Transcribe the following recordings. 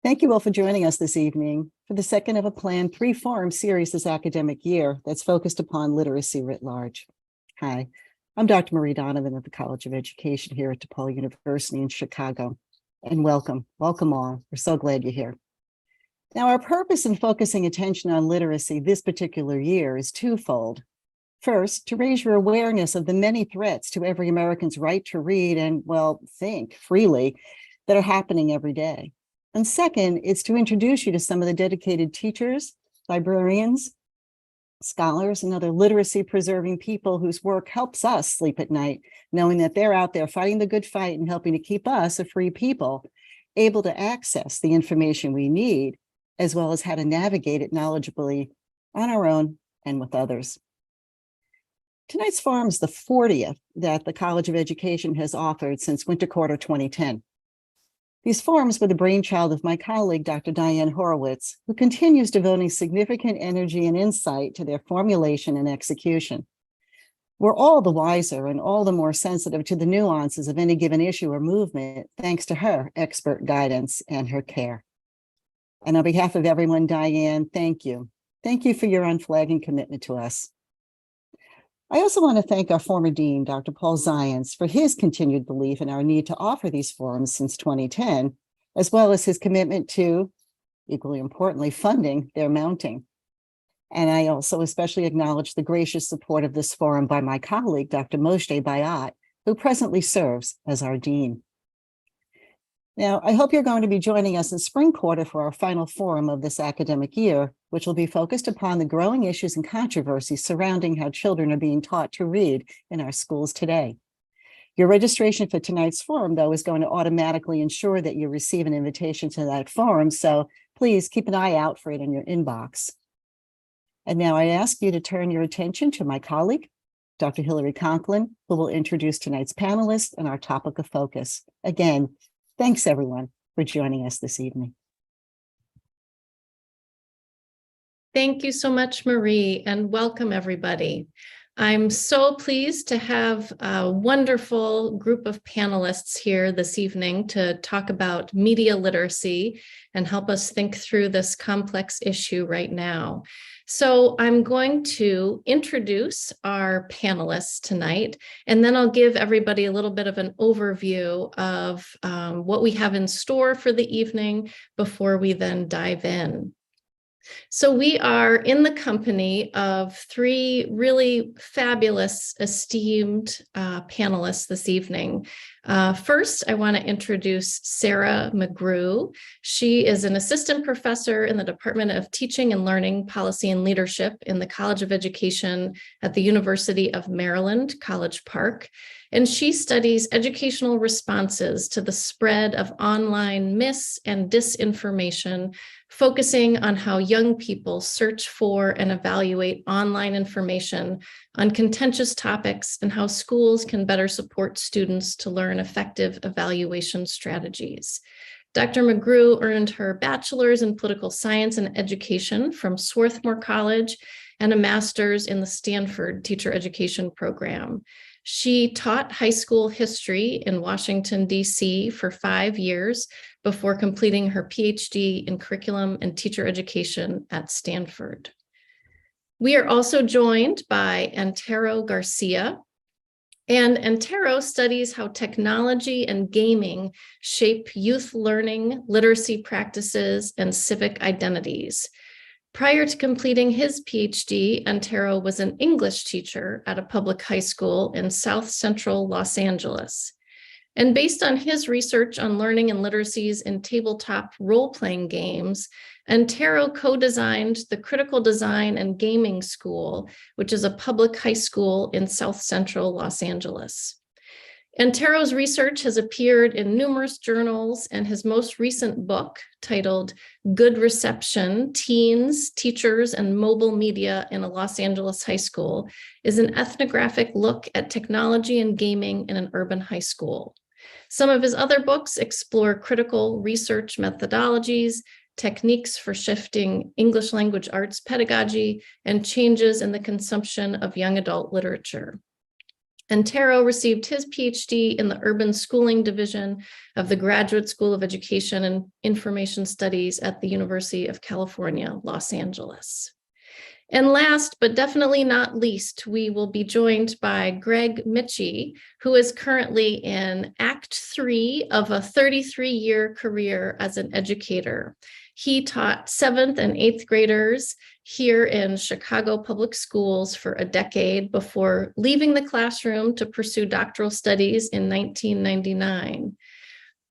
Thank you all for joining us this evening for the second of a planned three-forum series this academic year that's focused upon literacy writ large. Hi, I'm Dr. Marie Donovan at the College of Education here at DePaul University in Chicago. And welcome all. We're so glad you're here. Now, our purpose in focusing attention on literacy this particular year is twofold. First, to raise your awareness of the many threats to every American's right to read and, well, think freely that are happening every day. And second, it's to introduce you to some of the dedicated teachers, librarians, scholars, and other literacy preserving people whose work helps us sleep at night, knowing that they're out there fighting the good fight and helping to keep us, a free people, able to access the information we need, as well as how to navigate it knowledgeably on our own and with others. Tonight's forum is the 40th that the College of Education has offered since winter quarter 2010. These forums were the brainchild of my colleague, Dr. Diane Horowitz, who continues devoting significant energy and insight to their formulation and execution. We're all the wiser and all the more sensitive to the nuances of any given issue or movement, thanks to her expert guidance and her care. And on behalf of everyone, Diane, thank you. Thank you for your unflagging commitment to us. I also want to thank our former dean, Dr. Paul Zients, for his continued belief in our need to offer these forums since 2010, as well as his commitment to, equally importantly, funding their mounting. And I also especially acknowledge the gracious support of this forum by my colleague, Dr. Moshe Bayat, who presently serves as our dean. Now, I hope you're going to be joining us in spring quarter for our final forum of this academic year, which will be focused upon the growing issues and controversies surrounding how children are being taught to read in our schools today. Your registration for tonight's forum, though, is going to automatically ensure that you receive an invitation to that forum, so please keep an eye out for it in your inbox. And now I ask you to turn your attention to my colleague, Dr. Hilary Conklin, who will introduce tonight's panelists and our topic of focus. Again, thanks, everyone, for joining us this evening. Thank you so much, Marie, and welcome, everybody. I'm so pleased to have a wonderful group of panelists here this evening to talk about media literacy and help us think through this complex issue right now. So I'm going to introduce our panelists tonight, and then I'll give everybody a little bit of an overview of what we have in store for the evening before we then dive in. So we are in the company of three really fabulous, esteemed panelists this evening. First, I want to introduce Sarah McGrew. She is an assistant professor in the Department of Teaching and Learning, Policy and Leadership in the College of Education at the University of Maryland, College Park. And she studies educational responses to the spread of online mis- and disinformation, focusing on how young people search for and evaluate online information on contentious topics and how schools can better support students to learn effective evaluation strategies. Dr. McGrew earned her bachelor's in political science and education from Swarthmore College and a master's in the Stanford teacher education program. She taught high school history in Washington, D.C. for 5 years before completing her PhD in curriculum and teacher education at Stanford. We are also joined by Antero Garcia. And Antero studies how technology and gaming shape youth learning, literacy practices, and civic identities. Prior to completing his PhD, Antero was an English teacher at a public high school in South Central Los Angeles. And based on his research on learning and literacies in tabletop role-playing games, Antero co-designed the Critical Design and Gaming School, which is a public high school in South Central Los Angeles. Antero's research has appeared in numerous journals, and his most recent book, titled Good Reception: Teens, Teachers, and Mobile Media in a Los Angeles High School, is an ethnographic look at technology and gaming in an urban high school. Some of his other books explore critical research methodologies, techniques for shifting English language arts pedagogy, and changes in the consumption of young adult literature. Antero received his PhD in the Urban Schooling Division of the Graduate School of Education and Information Studies at the University of California, Los Angeles. And last, but definitely not least, we will be joined by Greg Mitchie, who is currently in Act 3 of a 33-year career as an educator. He taught 7th and 8th graders here in Chicago public schools for a decade before leaving the classroom to pursue doctoral studies in 1999.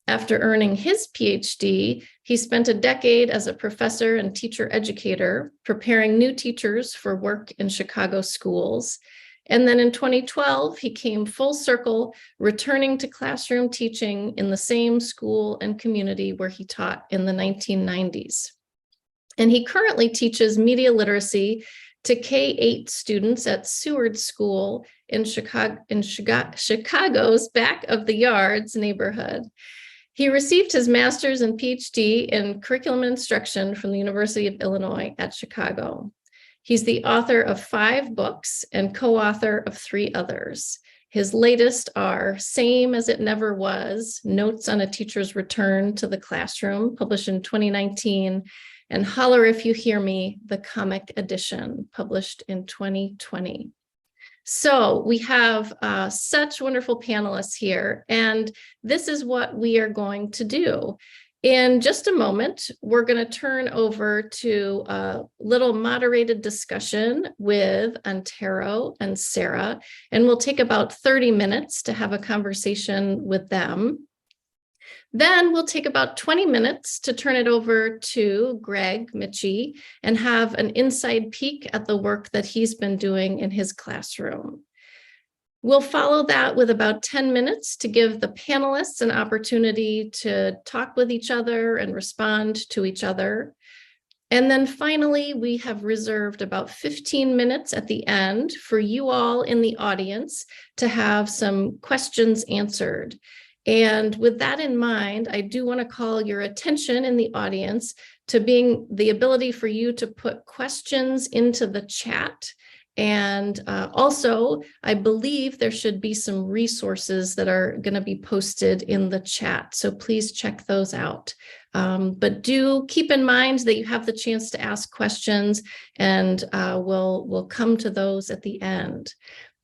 After earning his PhD, he spent a decade as a professor and teacher educator, preparing new teachers for work in Chicago schools. And then in 2012, he came full circle, returning to classroom teaching in the same school and community where he taught in the 1990s. And he currently teaches media literacy to K-8 students at Seward School in Chicago's Back of the Yards neighborhood. He received his master's and PhD in curriculum instruction from the University of Illinois at Chicago. He's the author of 5 books and co-author of 3 others. His latest are Same as It Never Was, Notes on a Teacher's Return to the Classroom, published in 2019, and Holler If You Hear Me, the comic edition, published in 2020. So we have such wonderful panelists here, and this is what we are going to do. In just a moment, we're going to turn over to a little moderated discussion with Antero and Sarah, and we'll take about 30 minutes to have a conversation with them. Then we'll take about 20 minutes to turn it over to Greg Mitchie and have an inside peek at the work that he's been doing in his classroom. We'll follow that with about 10 minutes to give the panelists an opportunity to talk with each other and respond to each other. And then finally, we have reserved about 15 minutes at the end for you all in the audience to have some questions answered. And with that in mind, I do want to call your attention in the audience to being the ability for you to put questions into the chat. And also, I believe there should be some resources that are going to be posted in the chat. So please check those out. But do keep in mind that you have the chance to ask questions, and we'll come to those at the end.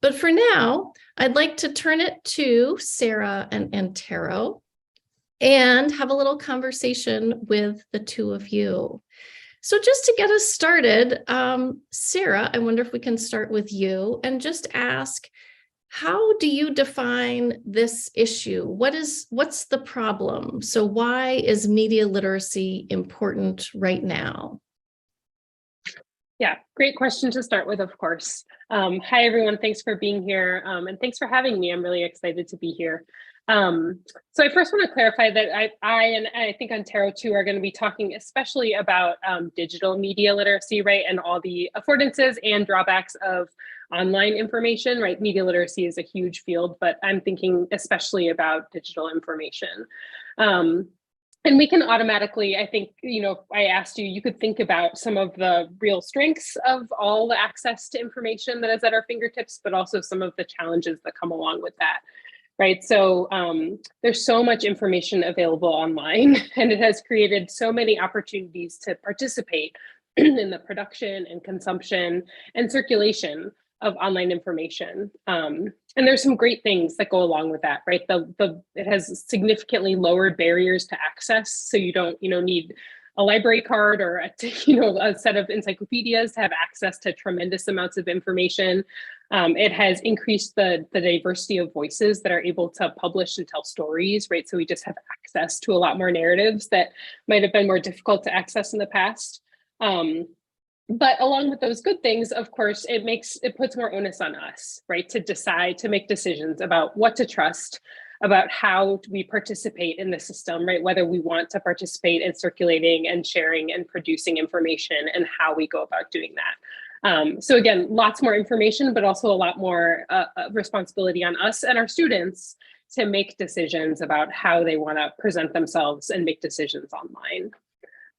But for now, I'd like to turn it to Sarah and Antero and have a little conversation with the two of you. So just to get us started, Sarah, I wonder if we can start with you and just ask, how do you define this issue? What's the problem? So why is media literacy important right now? Yeah, great question to start with, of course. Hi, everyone. Thanks for being here. And thanks for having me. I'm really excited to be here. So I first want to clarify that I and I think Antero too are going to be talking especially about digital media literacy, right? And all the affordances and drawbacks of online information, right? Media literacy is a huge field, but I'm thinking especially about digital information. And we can automatically, I think, I asked you, you could think about some of the real strengths of all the access to information that is at our fingertips, but also some of the challenges that come along with that, right? So there's so much information available online, and it has created so many opportunities to participate in the production and consumption and circulation of online information. And there's some great things that go along with that, right? It has significantly lowered barriers to access. So you don't, need a library card or a set of encyclopedias to have access to tremendous amounts of information. It has increased the diversity of voices that are able to publish and tell stories, right? So we just have access to a lot more narratives that might have been more difficult to access in the past. But along with those good things, of course, it puts more onus on us, right? To make decisions about what to trust, about how we participate in the system, right? Whether we want to participate in circulating and sharing and producing information, and how we go about doing that. So again, lots more information, but also a lot more responsibility on us and our students to make decisions about how they want to present themselves and make decisions online.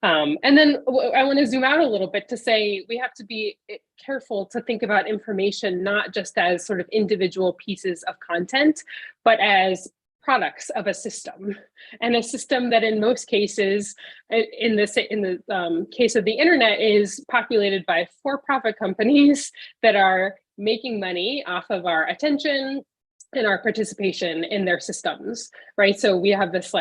And then I want to zoom out a little bit to say we have to be careful to think about information not just as sort of individual pieces of content, but as products of a system, and a system that in most cases, in the case of the internet, is populated by for-profit companies that are making money off of our attention and our participation in their systems, right? So we have this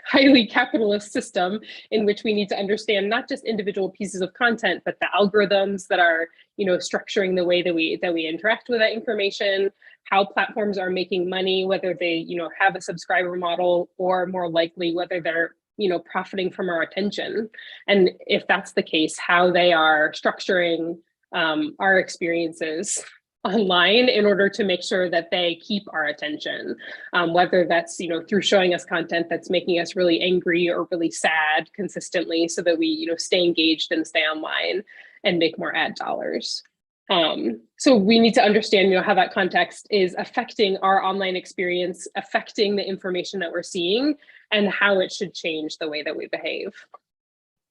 highly capitalist system in which we need to understand not just individual pieces of content, but the algorithms that are, structuring the way that we interact with that information, how platforms are making money, whether they, have a subscriber model, or more likely whether they're, profiting from our attention. And if that's the case, how they are structuring our experiences online in order to make sure that they keep our attention, whether that's through showing us content that's making us really angry or really sad consistently, so that we stay engaged and stay online and make more ad dollars. So we need to understand how that context is affecting our online experience, affecting the information that we're seeing, and how it should change the way that we behave.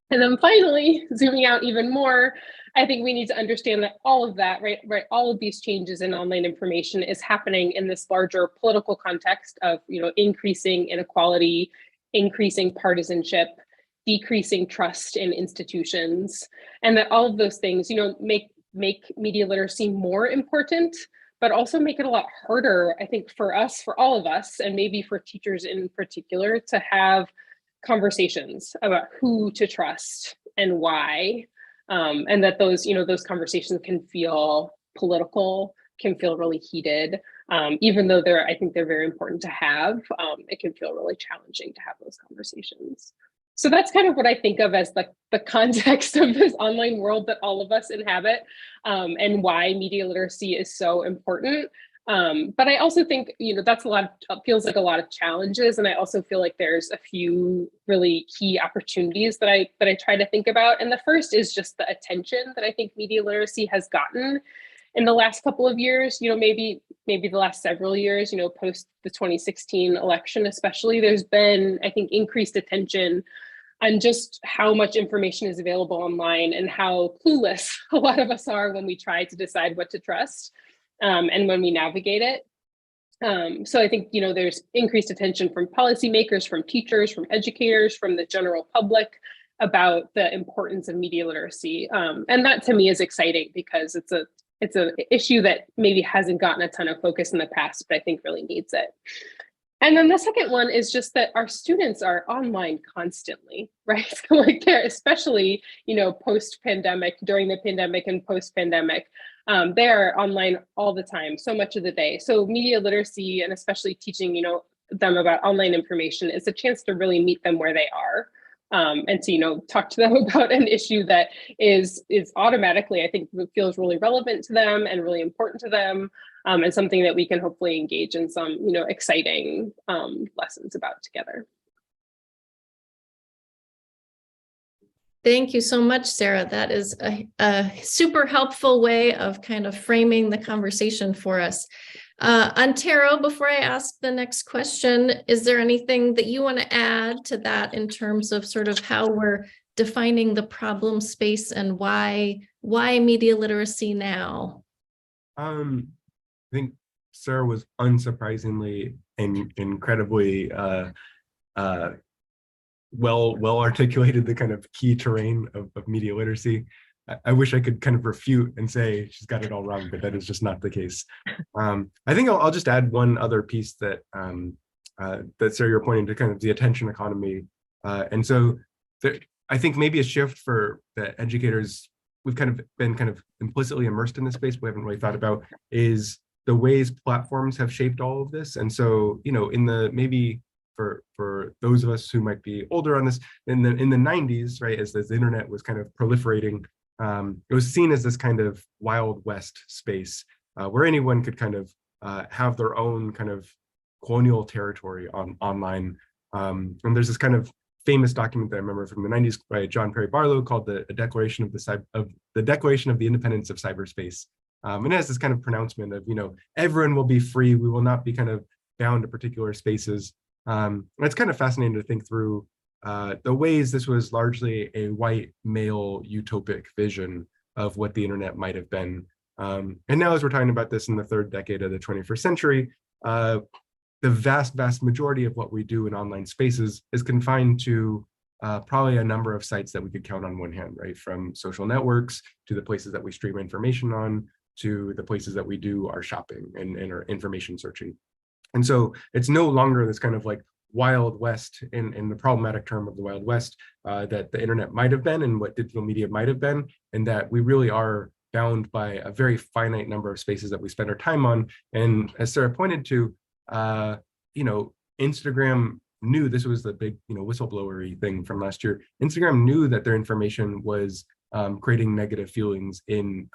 And then finally, zooming out even more, I think we need to understand that all of that, right, all of these changes in online information is happening in this larger political context of, increasing inequality, increasing partisanship, decreasing trust in institutions, and that all of those things, make media literacy more important, but also make it a lot harder, I think, for all of us, and maybe for teachers in particular, to have conversations about who to trust and why, and that those conversations can feel political, can feel really heated, even though I think they're very important to have. It can feel really challenging to have those conversations. So that's kind of what I think of as the context of this online world that all of us inhabit, and why media literacy is so important. But I also think, that's feels like a lot of challenges. And I also feel like there's a few really key opportunities that I try to think about. And the first is just the attention that I think media literacy has gotten in the last couple of years, maybe the last several years, post the 2016 election, especially. There's been, I think, increased attention on just how much information is available online and how clueless a lot of us are when we try to decide what to trust. And when we navigate it. So I think, there's increased attention from policymakers, from teachers, from educators, from the general public about the importance of media literacy. And that to me is exciting, because it's an issue that maybe hasn't gotten a ton of focus in the past, but I think really needs it. And then the second one is just that our students are online constantly, right? So they're especially, post-pandemic, during the pandemic and post-pandemic, they are online all the time, so much of the day. So media literacy, and especially teaching, them about online information, is a chance to really meet them where they are, and to, talk to them about an issue that is automatically, I think, feels really relevant to them and really important to them, and something that we can hopefully engage in some, exciting lessons about together. Thank you so much, Sarah. That is a super helpful way of kind of framing the conversation for us. Antero, before I ask the next question, is there anything that you want to add to that in terms of sort of how we're defining the problem space and why media literacy now? I think Sarah was unsurprisingly and incredibly well articulated the kind of key terrain of media literacy. I wish I could kind of refute and say she's got it all wrong, but that is just not the case. I think I'll just add one other piece that that Sarah, you're pointing to, kind of the attention economy, and so I think maybe a shift for the educators we've kind of been implicitly immersed in this space, we haven't really thought about, is the ways platforms have shaped all of this. And so, in the maybe for those of us who might be older on this, in the 90s, right, as the internet was kind of proliferating, it was seen as this kind of Wild West space where anyone could kind of have their own kind of colonial territory online. And there's this kind of famous document that I remember from the 90s by John Perry Barlow called the Declaration of the Independence of Cyberspace. And it has this kind of pronouncement of, everyone will be free. We will not be kind of bound to particular spaces. And it's kind of fascinating to think through the ways this was largely a white male utopic vision of what the internet might have been. And now, as we're talking about this in the third decade of the 21st century, the vast majority of what we do in online spaces is confined to probably a number of sites that we could count on one hand, right? From social networks to the places that we stream information on, to the places that we do our shopping and our information searching. And so it's no longer this kind of like Wild West in the problematic term of the Wild West that the internet might have been and what digital media might have been, and that we really are bound by a very finite number of spaces that we spend our time on. And as Sarah pointed to, Instagram knew this was the big, whistleblowery thing from last year. Instagram knew that their information was creating negative feelings in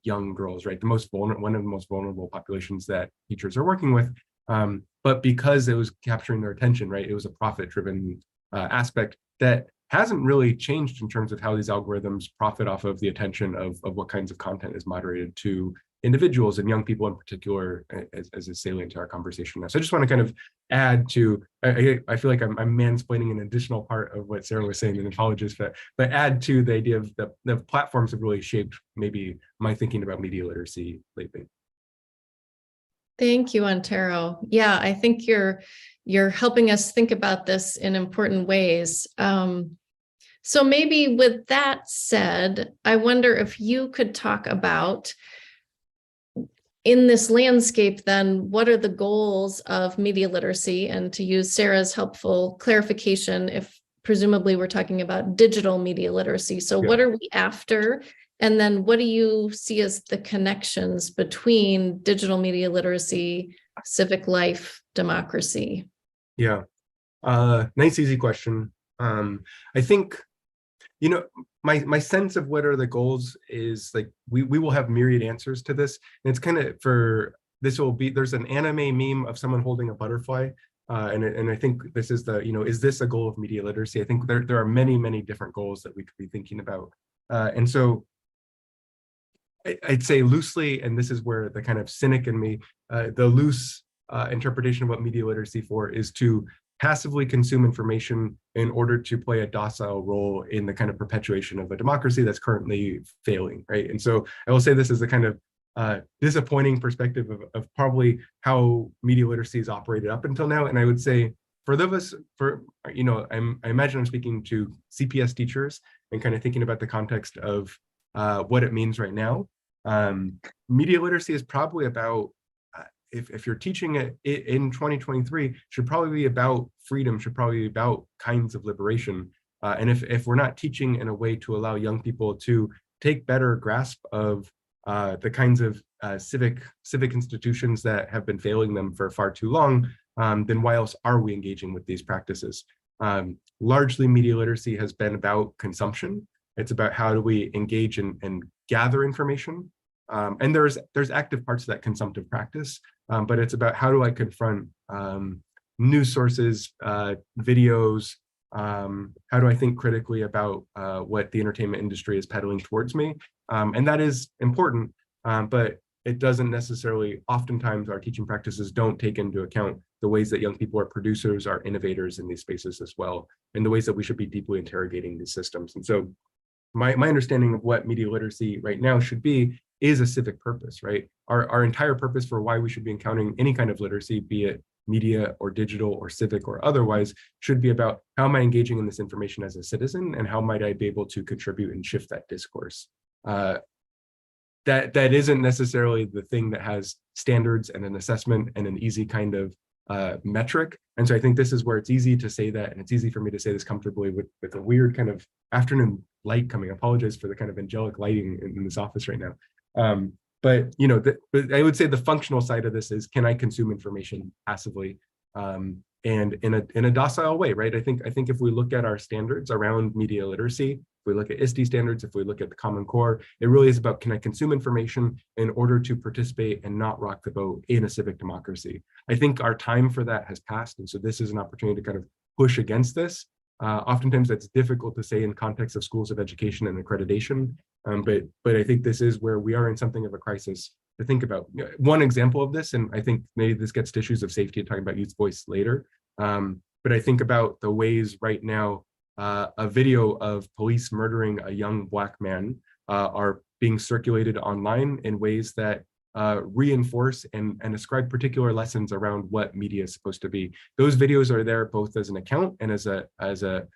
young girls, right? One of the most vulnerable populations that teachers are working with. But because it was capturing their attention, right? It was a profit-driven aspect that hasn't really changed in terms of how these algorithms profit off of the attention of what kinds of content is moderated to individuals and young people in particular, as is salient to our conversation now. So I just want to kind of add to, I feel like I'm mansplaining an additional part of what Sarah was saying, and apologies for that, but add to the idea of the platforms have really shaped maybe my thinking about media literacy lately. Thank you, Antero. Yeah, I think you're helping us think about this in important ways. So maybe with that said, I wonder if you could talk about, in this landscape, then, what are the goals of media literacy? And to use Sarah's helpful clarification, if presumably we're talking about digital media literacy. So what are we after? And then what do you see as the connections between digital media literacy, civic life, democracy? Yeah, nice, easy question. I think, my sense of what are the goals is like, we will have myriad answers to this. And it's kind of there's an anime meme of someone holding a butterfly. And I think this is is this a goal of media literacy? I think there are many different goals that we could be thinking about. And so I'd say loosely, and this is where the kind of cynic in me, the loose interpretation of what media literacy for is to passively consume information in order to play a docile role in the kind of perpetuation of a democracy that's currently failing, right? And so I will say this is a kind of disappointing perspective of probably how media literacy is operated up until now. And I would say for those of us, I imagine I'm speaking to CPS teachers and kind of thinking about the context of what it means right now. Media literacy is probably about, if you're teaching it in 2023, should probably be about freedom, should probably be about kinds of liberation. And if we're not teaching in a way to allow young people to take better grasp of the kinds of civic institutions that have been failing them for far too long, then why else are we engaging with these practices? Largely, media literacy has been about consumption. It's about how do we engage and gather information. And there's active parts of that consumptive practice, but it's about how do I confront news sources, videos, how do I think critically about what the entertainment industry is peddling towards me? And that is important, but it doesn't necessarily, oftentimes our teaching practices don't take into account the ways that young people are producers, are innovators in these spaces as well, and the ways that we should be deeply interrogating these systems. And so my understanding of what media literacy right now should be is a civic purpose, right? Our entire purpose for why we should be encountering any kind of literacy, be it media or digital or civic or otherwise, should be about how am I engaging in this information as a citizen, and how might I be able to contribute and shift that discourse. That isn't necessarily the thing that has standards and an assessment and an easy kind of metric. And so I think this is where it's easy to say that, and it's easy for me to say this comfortably with a weird kind of afternoon light coming. I apologize for the kind of angelic lighting in this office right now. But I would say the functional side of this is, can I consume information passively and in a docile way, right? I think if we look at our standards around media literacy, if we look at ISTE standards, if we look at the Common Core, it really is about, can I consume information in order to participate and not rock the boat in a civic democracy? I think our time for that has passed, and so this is an opportunity to kind of push against this. Oftentimes that's difficult to say in context of schools of education and accreditation, but I think this is where we are in something of a crisis to think about. One example of this, and I think maybe this gets to issues of safety, talking about youth voice later, but I think about the ways right now a video of police murdering a young Black man are being circulated online in ways that reinforce and ascribe particular lessons around what media is supposed to be. Those videos are there both as an account and as a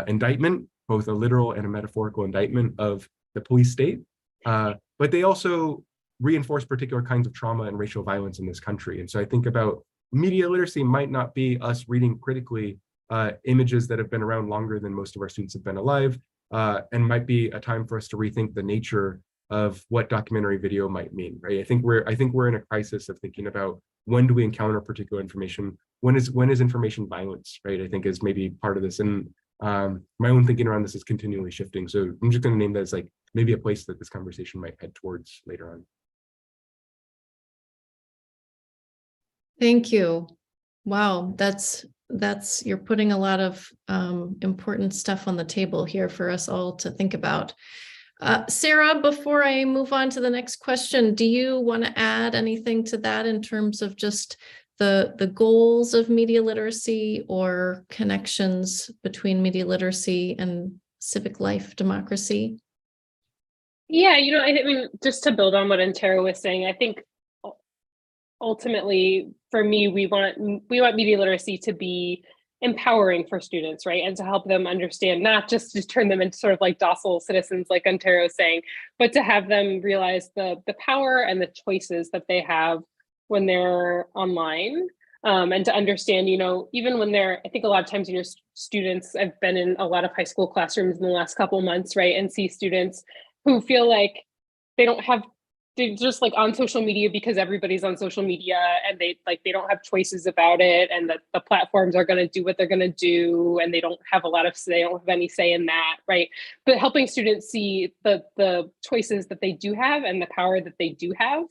indictment, both a literal and a metaphorical indictment of the police state. But they also reinforce particular kinds of trauma and racial violence in this country. And so I think about media literacy might not be us reading critically images that have been around longer than most of our students have been alive, and might be a time for us to rethink the nature of what documentary video might mean, right? I think we're in a crisis of thinking about when do we encounter particular information? When is information violence, right? I think is maybe part of this. And my own thinking around this is continually shifting. So I'm just going to name that as like maybe a place that this conversation might head towards later on. Thank you. Wow, that's you're putting a lot of important stuff on the table here for us all to think about. Sarah, before I move on to the next question, do you want to add anything to that in terms of just the goals of media literacy or connections between media literacy and civic life democracy? Yeah, I mean, just to build on what Antero was saying, I think ultimately for me, we want media literacy to be empowering for students, right? And to help them understand, not just to turn them into sort of like docile citizens, like Antero is saying, but to have them realize the power and the choices that they have when they're online. And to understand, even when I think a lot of times, students, I've been in a lot of high school classrooms in the last couple of months, right? And see students who feel like they're just like on social media because everybody's on social media, and they don't have choices about it, and that the platforms are going to do what they're going to do, and they don't have any say in that, right? But helping students see the choices that they do have and the power that they do have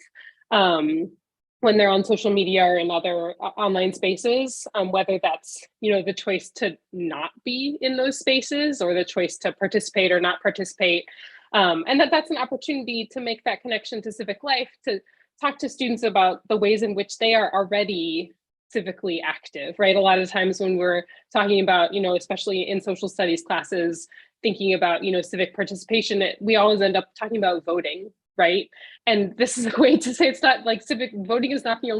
when they're on social media or in other online spaces, whether that's the choice to not be in those spaces or the choice to participate or not participate. And that's an opportunity to make that connection to civic life, to talk to students about the ways in which they are already civically active, right? A lot of times when we're talking about, especially in social studies classes, thinking about, civic participation, we always end up talking about voting, right? And this is a way to say it's not like civic voting is not the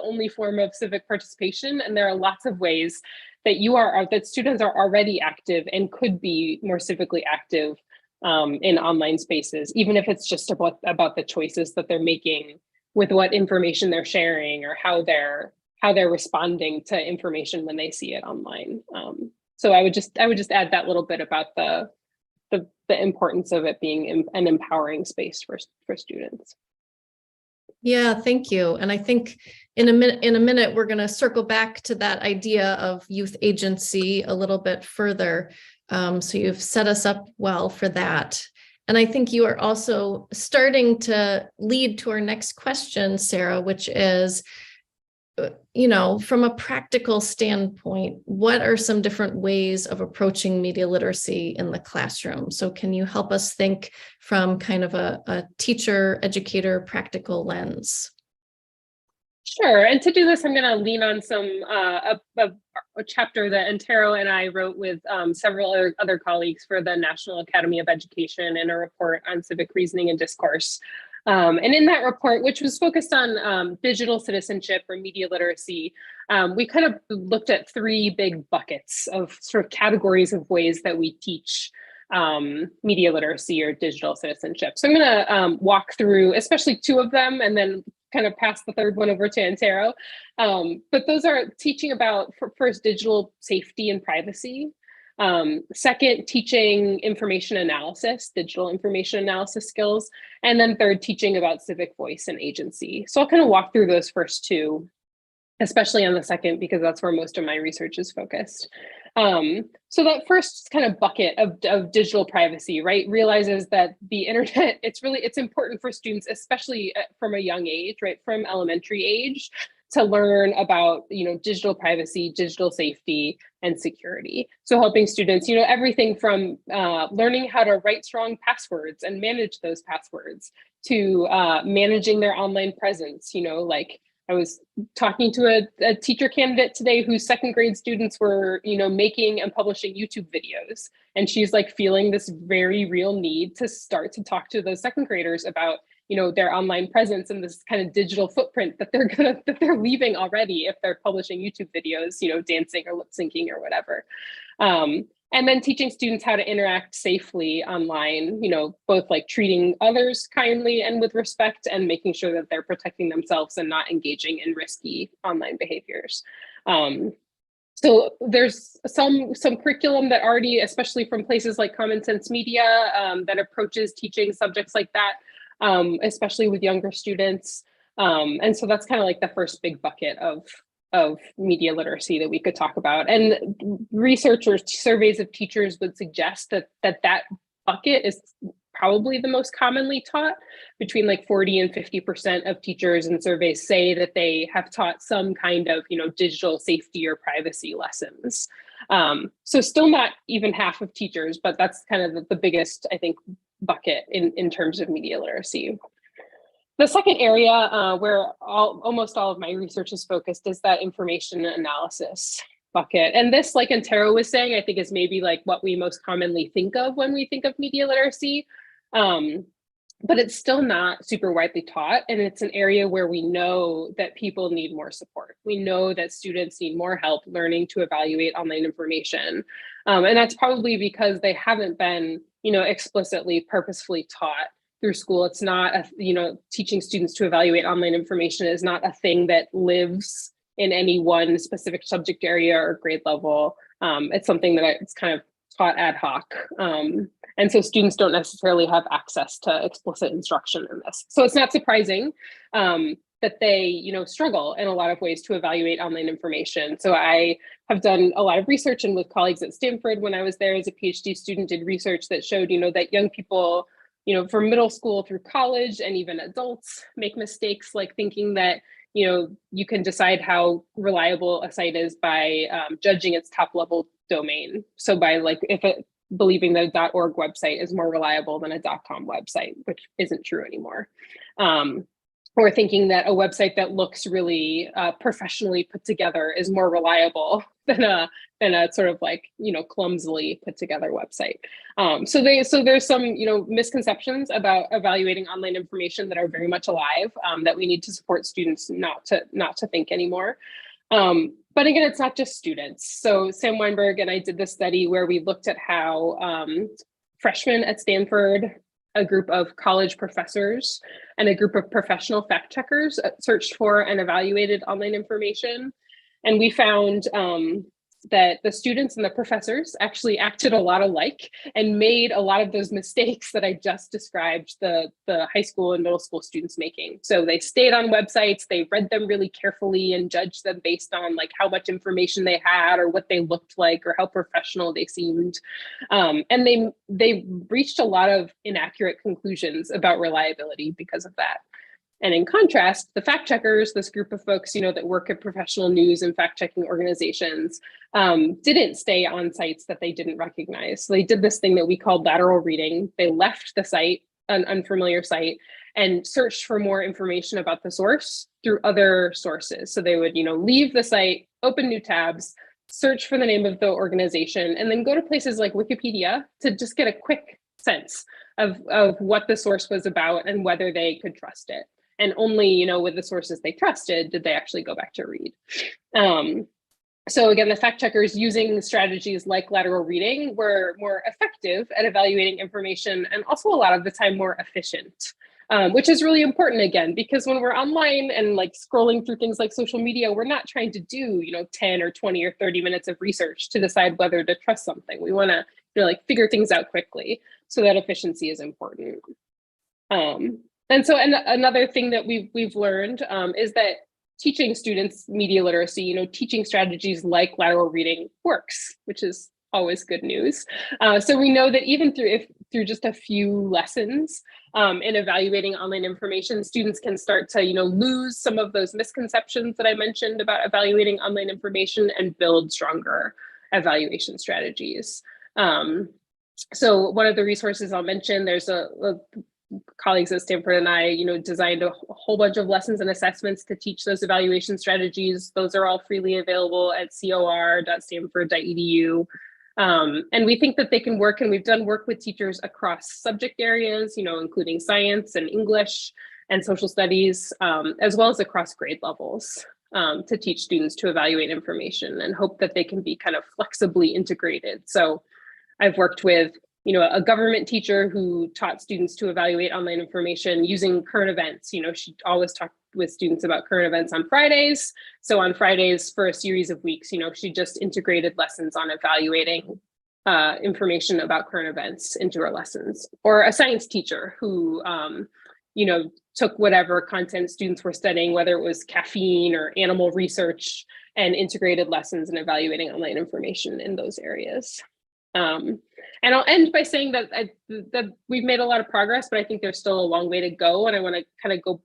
only form of civic participation. And there are lots of ways that that students are already active and could be more civically active in online spaces, even if it's just about the choices that they're making with what information they're sharing or how they're responding to information when they see it online. So I would just add that little bit about the importance of it being an empowering space for students. Yeah, thank you. And I think in a minute, we're going to circle back to that idea of youth agency a little bit further. So you've set us up well for that. And I think you are also starting to lead to our next question, Sarah, which is, from a practical standpoint, what are some different ways of approaching media literacy in the classroom? So can you help us think from kind of a teacher, educator, practical lens? Sure. And to do this, I'm going to lean on a chapter that Antero and I wrote with several other colleagues for the National Academy of Education in a report on civic reasoning and discourse. And in that report, which was focused on digital citizenship or media literacy, we kind of looked at three big buckets of sort of categories of ways that we teach media literacy or digital citizenship. So I'm going to walk through especially two of them and then kind of pass the third one over to Antero. But those are teaching about, first, digital safety and privacy. Second, teaching information analysis, digital information analysis skills. And then third, teaching about civic voice and agency. So I'll kind of walk through those first two, especially on the second, because that's where most of my research is focused. So that first kind of bucket of digital privacy, right, realizes that the internet, it's important for students, especially from a young age, right, from elementary age, to learn about, digital privacy, digital safety, and security. So helping students, everything from learning how to write strong passwords and manage those passwords to managing their online presence, like I was talking to a teacher candidate today whose second grade students were, making and publishing YouTube videos. And she's like feeling this very real need to start to talk to those second graders about, their online presence and this kind of digital footprint that they're leaving already if they're publishing YouTube videos, dancing or lip syncing or whatever. And then teaching students how to interact safely online, both like treating others kindly and with respect and making sure that they're protecting themselves and not engaging in risky online behaviors. So there's some curriculum that already, especially from places like Common Sense Media, that approaches teaching subjects like that, especially with younger students. And so that's kind of like the first big bucket of media literacy that we could talk about. And research or surveys of teachers would suggest that bucket is probably the most commonly taught. Between like 40 and 50% of teachers in surveys say that they have taught some kind of, digital safety or privacy lessons. So still not even half of teachers, but that's kind of the biggest, I think, bucket in terms of media literacy. The second area where almost all of my research is focused is that information analysis bucket. And this, like Antero was saying, I think is maybe like what we most commonly think of when we think of media literacy. But it's still not super widely taught. And it's an area where we know that people need more support. We know that students need more help learning to evaluate online information. And that's probably because they haven't been, explicitly, purposefully taught through school. It's not, teaching students to evaluate online information is not a thing that lives in any one specific subject area or grade level. It's something that it's kind of taught ad hoc. And so students don't necessarily have access to explicit instruction in this. So it's not surprising that they, struggle in a lot of ways to evaluate online information. So I have done a lot of research, and with colleagues at Stanford, when I was there as a PhD student, did research that showed, that young people, from middle school through college and even adults make mistakes like thinking that, you can decide how reliable a site is by judging its top level domain. So by like, believing that a .org website is more reliable than a .com website, which isn't true anymore. Or thinking that a website that looks really professionally put together is more reliable than a sort of like, clumsily put together website. So there's some, misconceptions about evaluating online information that are very much alive, that we need to support students not to think anymore. But again, it's not just students. So Sam Weinberg and I did this study where we looked at how freshmen at Stanford, a group of college professors, and a group of professional fact checkers searched for and evaluated online information. And we found that the students and the professors actually acted a lot alike and made a lot of those mistakes that I just described the high school and middle school students making. So they stayed on websites, they read them really carefully and judged them based on like how much information they had or what they looked like or how professional they seemed. And they reached a lot of inaccurate conclusions about reliability because of that. And in contrast, the fact checkers, this group of folks, that work at professional news and fact checking organizations, didn't stay on sites that they didn't recognize. So they did this thing that we called lateral reading. They left the site, an unfamiliar site, and searched for more information about the source through other sources. So they would, leave the site, open new tabs, search for the name of the organization, and then go to places like Wikipedia to just get a quick sense of what the source was about and whether they could trust it. And only, with the sources they trusted, did they actually go back to read. So again, the fact checkers using strategies like lateral reading were more effective at evaluating information and also a lot of the time more efficient, which is really important again, because when we're online and like scrolling through things like social media, we're not trying to do, 10 or 20 or 30 minutes of research to decide whether to trust something. We want to figure things out quickly. So that efficiency is important. And another thing that we've learned is that teaching students media literacy, teaching strategies like lateral reading works, which is always good news. So we know that even through just a few lessons in evaluating online information, students can start to lose some of those misconceptions that I mentioned about evaluating online information and build stronger evaluation strategies. So one of the resources I'll mention, there's a colleagues at Stanford and I, designed a whole bunch of lessons and assessments to teach those evaluation strategies. Those are all freely available at cor.stanford.edu. And we think that they can work, and we've done work with teachers across subject areas, including science and English and social studies, as well as across grade levels, to teach students to evaluate information, and hope that they can be kind of flexibly integrated. So I've worked with a government teacher who taught students to evaluate online information using current events. She always talked with students about current events on Fridays. So on Fridays for a series of weeks, she just integrated lessons on evaluating information about current events into her lessons. Or a science teacher who, took whatever content students were studying, whether it was caffeine or animal research, and integrated lessons in evaluating online information in those areas. And I'll end by saying that that we've made a lot of progress, but I think there's still a long way to go. And I want to kind of go,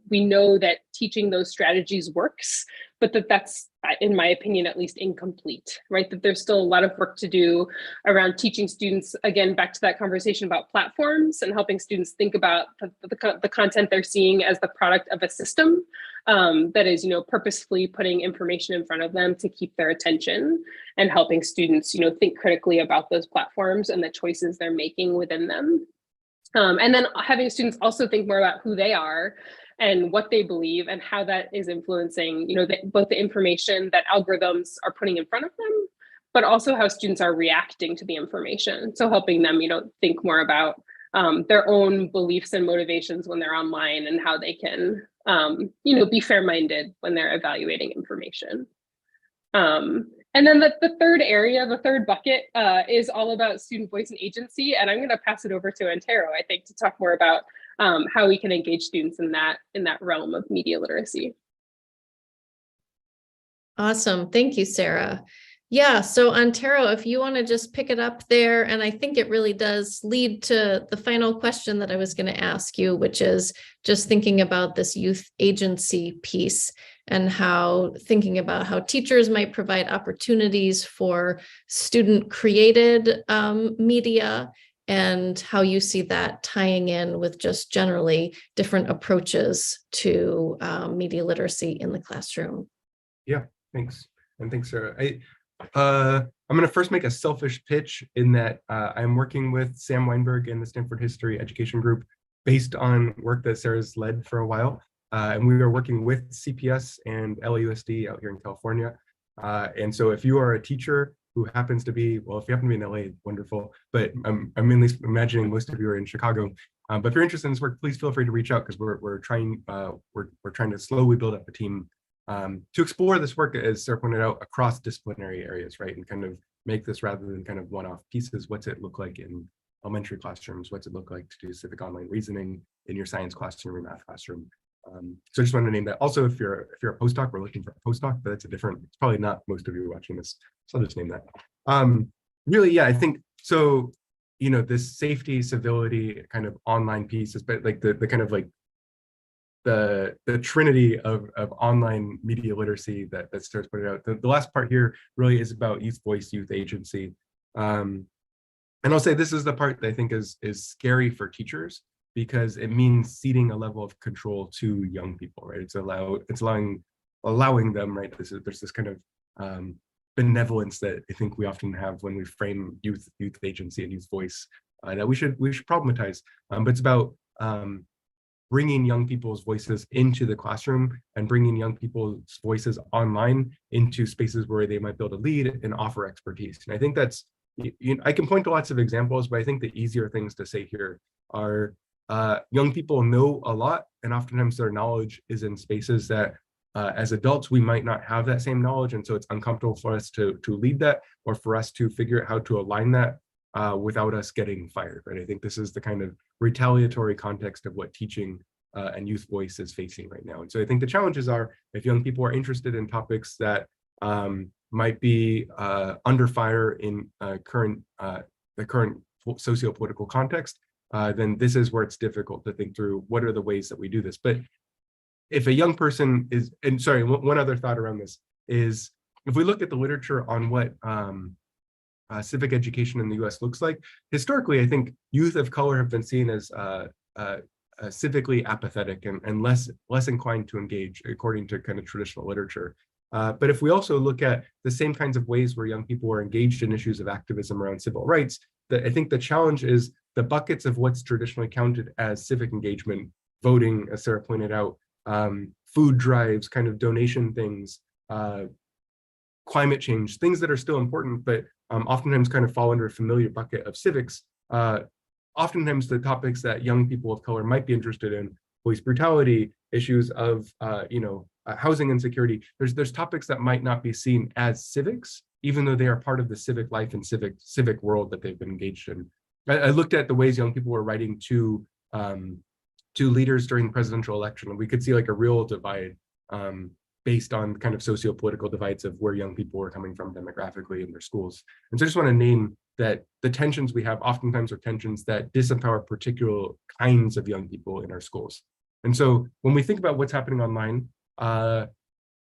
we know that teaching those strategies works, but that's, in my opinion, at least incomplete, right? That there's still a lot of work to do around teaching students, again, back to that conversation about platforms and helping students think about the content they're seeing as the product of a system that is, purposefully putting information in front of them to keep their attention, and helping students, think critically about those platforms and the choices they're making within them. And then having students also think more about who they are and what they believe and how that is influencing, both the information that algorithms are putting in front of them, but also how students are reacting to the information. So helping them, think more about their own beliefs and motivations when they're online, and how they can, be fair-minded when they're evaluating information. And then the third bucket is all about student voice and agency. And I'm going to pass it over to Antero, I think, to talk more about how we can engage students in that realm of media literacy. Awesome. Thank you, Sarah. Yeah, so Antero, if you want to just pick it up there, and I think it really does lead to the final question that I was going to ask you, which is just thinking about this youth agency piece, and thinking about how teachers might provide opportunities for student created media, and how you see that tying in with just generally different approaches to media literacy in the classroom. Yeah, thanks. And thanks, Sarah. I'm going to first make a selfish pitch in that I'm working with Sam Weinberg and the Stanford History Education Group based on work that Sarah's led for a while. And we are working with CPS and LAUSD out here in California. And so if you are a teacher who happens to be, well, if you happen to be in LA, wonderful, but I'm at least imagining most of you are in Chicago. But if you're interested in this work, please feel free to reach out, because we're trying to slowly build up a team to explore this work, as Sarah pointed out, across disciplinary areas, right? And kind of make this, rather than kind of one-off pieces, what's it look like in elementary classrooms? What's it look like to do civic online reasoning in your science classroom or math classroom? So I just wanted to name that. Also, if you're a postdoc, we're looking for a postdoc, but it's probably not most of you watching this, so I'll just name that. Really, yeah, I think so. This safety, civility kind of online pieces, but like the kind of like the trinity of online media literacy that starts putting out. The last part here really is about youth voice, youth agency. And I'll say this is the part that I think is scary for teachers, because it means ceding a level of control to young people, right? It's allowing them, right? There's this kind of benevolence that I think we often have when we frame youth agency and youth voice that we should problematize. But it's about bringing young people's voices into the classroom, and bringing young people's voices online into spaces where they might be able to lead and offer expertise. And I think that's, I can point to lots of examples, but I think the easier things to say here are young people know a lot, and oftentimes their knowledge is in spaces that as adults, we might not have that same knowledge. And so it's uncomfortable for us to lead that, or for us to figure out how to align that without us getting fired, right? I think this is the kind of retaliatory context of what teaching and youth voice is facing right now. And so I think the challenges are, if young people are interested in topics that might be under fire in the current socio-political context, then this is where it's difficult to think through what are the ways that we do this. But if a young person is, and sorry, one other thought around this is, if we look at the literature on what civic education in the US looks like, historically, I think youth of color have been seen as civically apathetic and less inclined to engage, according to kind of traditional literature. But if we also look at the same kinds of ways where young people are engaged in issues of activism around civil rights, I think the challenge is the buckets of what's traditionally counted as civic engagement, voting, as Sarah pointed out, food drives, kind of donation things, climate change, things that are still important, but oftentimes kind of fall under a familiar bucket of civics. Oftentimes the topics that young people of color might be interested in, police brutality, issues of housing insecurity, there's topics that might not be seen as civics, even though they are part of the civic life and civic world that they've been engaged in. I looked at the ways young people were writing to leaders during the presidential election, and we could see like a real divide based on kind of socio-political divides of where young people were coming from demographically in their schools. And so I just want to name that the tensions we have oftentimes are tensions that disempower particular kinds of young people in our schools. And so when we think about what's happening online,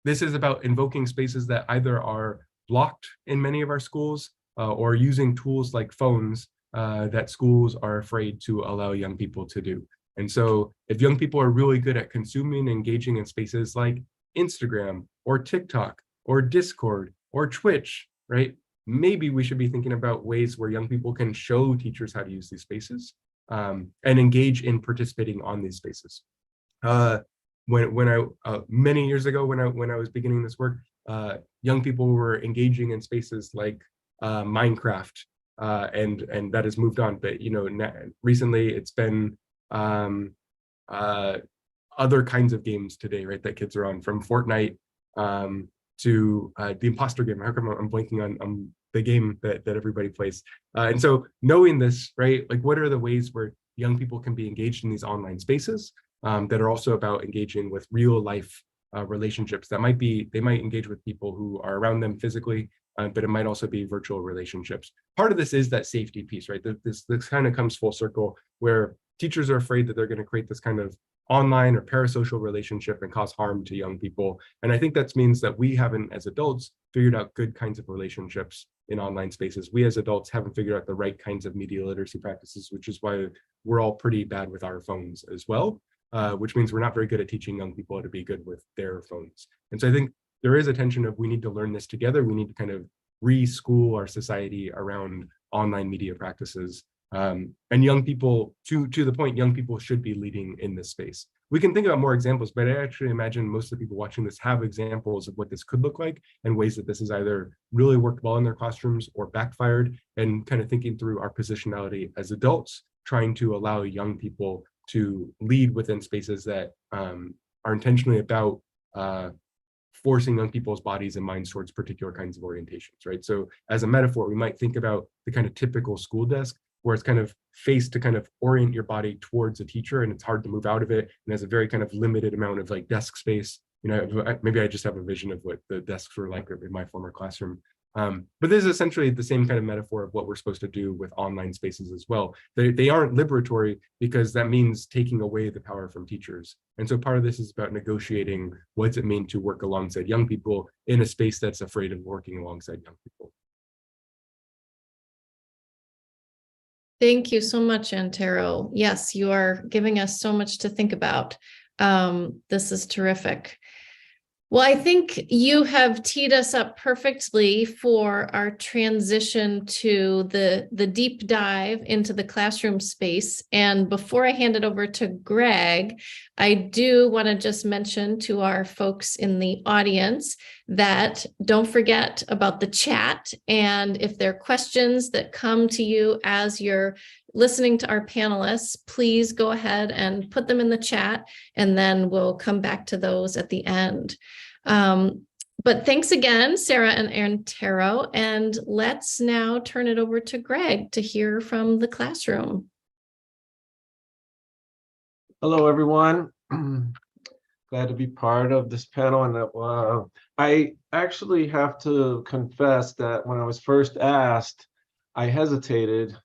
this is about invoking spaces that either are blocked in many of our schools or using tools like phones that schools are afraid to allow young people to do. And so if young people are really good at consuming and engaging in spaces like Instagram or TikTok or Discord or Twitch, right? Maybe we should be thinking about ways where young people can show teachers how to use these spaces and engage in participating on these spaces. Many years ago, when I was beginning this work, young people were engaging in spaces like Minecraft, and that has moved on. But recently it's been other kinds of games today, right, that kids are on, from Fortnite to the imposter game. How come I'm blanking on the game that everybody plays? And so knowing this, right, like what are the ways where young people can be engaged in these online spaces that are also about engaging with real life relationships that they might engage with people who are around them physically, but it might also be virtual relationships. Part of this is that safety piece, right? This kind of comes full circle where teachers are afraid that they're going to create this kind of online or parasocial relationship and cause harm to young people. And I think that means that we haven't, as adults, figured out good kinds of relationships in online spaces. We as adults haven't figured out the right kinds of media literacy practices, which is why we're all pretty bad with our phones as well, which means we're not very good at teaching young people how to be good with their phones. And so I think there is a tension of we need to learn this together. We need to kind of re-school our society around online media practices. And young people, to the point, young people should be leading in this space. We can think about more examples, but I actually imagine most of the people watching this have examples of what this could look like and ways that this has either really worked well in their classrooms or backfired, and kind of thinking through our positionality as adults, trying to allow young people to lead within spaces that are intentionally about forcing young people's bodies and minds towards particular kinds of orientations, right? So as a metaphor, we might think about the kind of typical school desk, where it's kind of faced to kind of orient your body towards a teacher, and it's hard to move out of it, and has a very kind of limited amount of like desk space. Maybe I just have a vision of what the desks were like in my former classroom. But this is essentially the same kind of metaphor of what we're supposed to do with online spaces as well. They aren't liberatory because that means taking away the power from teachers. And so part of this is about negotiating what does it mean to work alongside young people in a space that's afraid of working alongside young people. Thank you so much, Antero. Yes, you are giving us so much to think about. This is terrific. Well, I think you have teed us up perfectly for our transition to the deep dive into the classroom space. And before I hand it over to Greg, I do want to just mention to our folks in the audience that don't forget about the chat. And if there are questions that come to you as you're listening to our panelists, please go ahead and put them in the chat, and then we'll come back to those at the end. But thanks again, Sarah and Antero, and let's now turn it over to Greg to hear from the classroom. Hello, everyone. Glad to be part of this panel. And I actually have to confess that when I was first asked, I hesitated.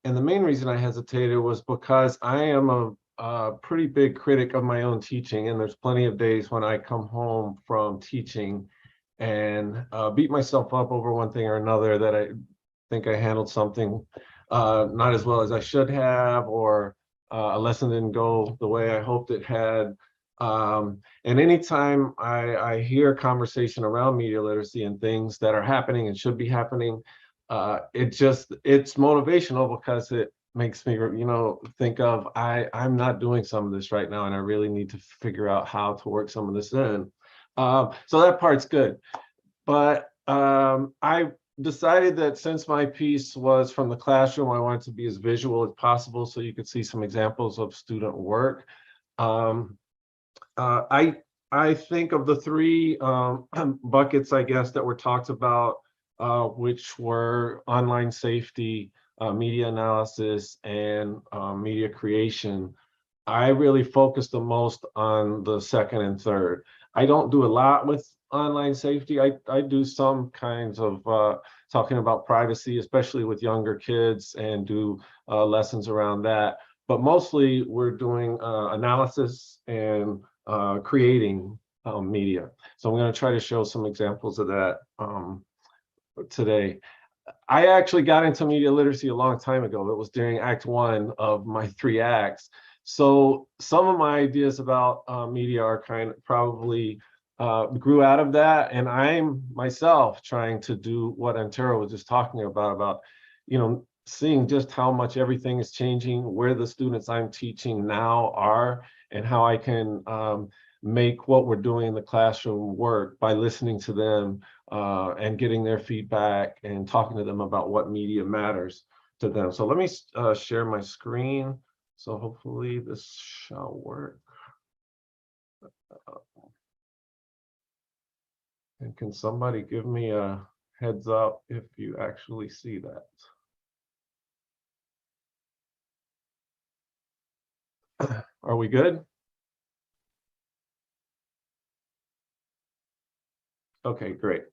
And the main reason I hesitated was because I am a pretty big critic of my own teaching. And there's plenty of days when I come home from teaching and beat myself up over one thing or another, that I think I handled something not as well as I should have, or a lesson didn't go the way I hoped it had. And anytime I hear conversation around media literacy and things that are happening and should be happening, it's motivational because it makes me, think of I'm not doing some of this right now, and I really need to figure out how to work some of this in. So that part's good. But I decided that since my piece was from the classroom, I wanted to be as visual as possible so you could see some examples of student work. I think of the three buckets, I guess, that were talked about, which were online safety, media analysis, and media creation. I really focus the most on the second and third. I don't do a lot with online safety. I do some kinds of talking about privacy, especially with younger kids, and do lessons around that. But mostly we're doing analysis and creating media. So I'm going to try to show some examples of that today. I actually got into media literacy a long time ago. It was during Act 1 of my 3 acts. So some of my ideas about media are kind of probably grew out of that. And I'm myself trying to do what Antero was just talking about, seeing just how much everything is changing, where the students I'm teaching now are, and how I can make what we're doing in the classroom work by listening to them and getting their feedback and talking to them about what media matters to them. So let me share my screen. So hopefully this shall work. And can somebody give me a heads up if you actually see that? Are we good? Okay, great.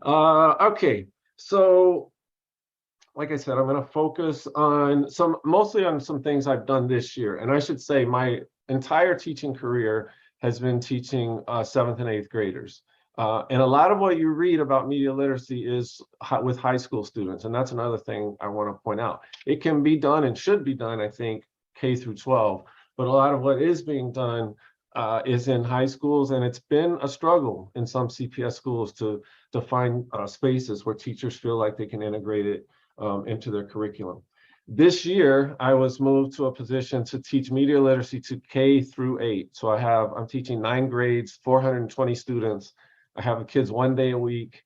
Okay, so like I said, I'm going to focus on mostly on some things I've done this year. And I should say my entire teaching career has been teaching 7th and 8th graders. And a lot of what you read about media literacy is with high school students. And that's another thing I want to point out. It can be done and should be done, I think, K through 12. But a lot of what is being done is in high schools. And it's been a struggle in some CPS schools to find spaces where teachers feel like they can integrate it into their curriculum. This year, I was moved to a position to teach media literacy to K through 8. So I'm teaching 9 grades, 420 students. I have the kids 1 day a week,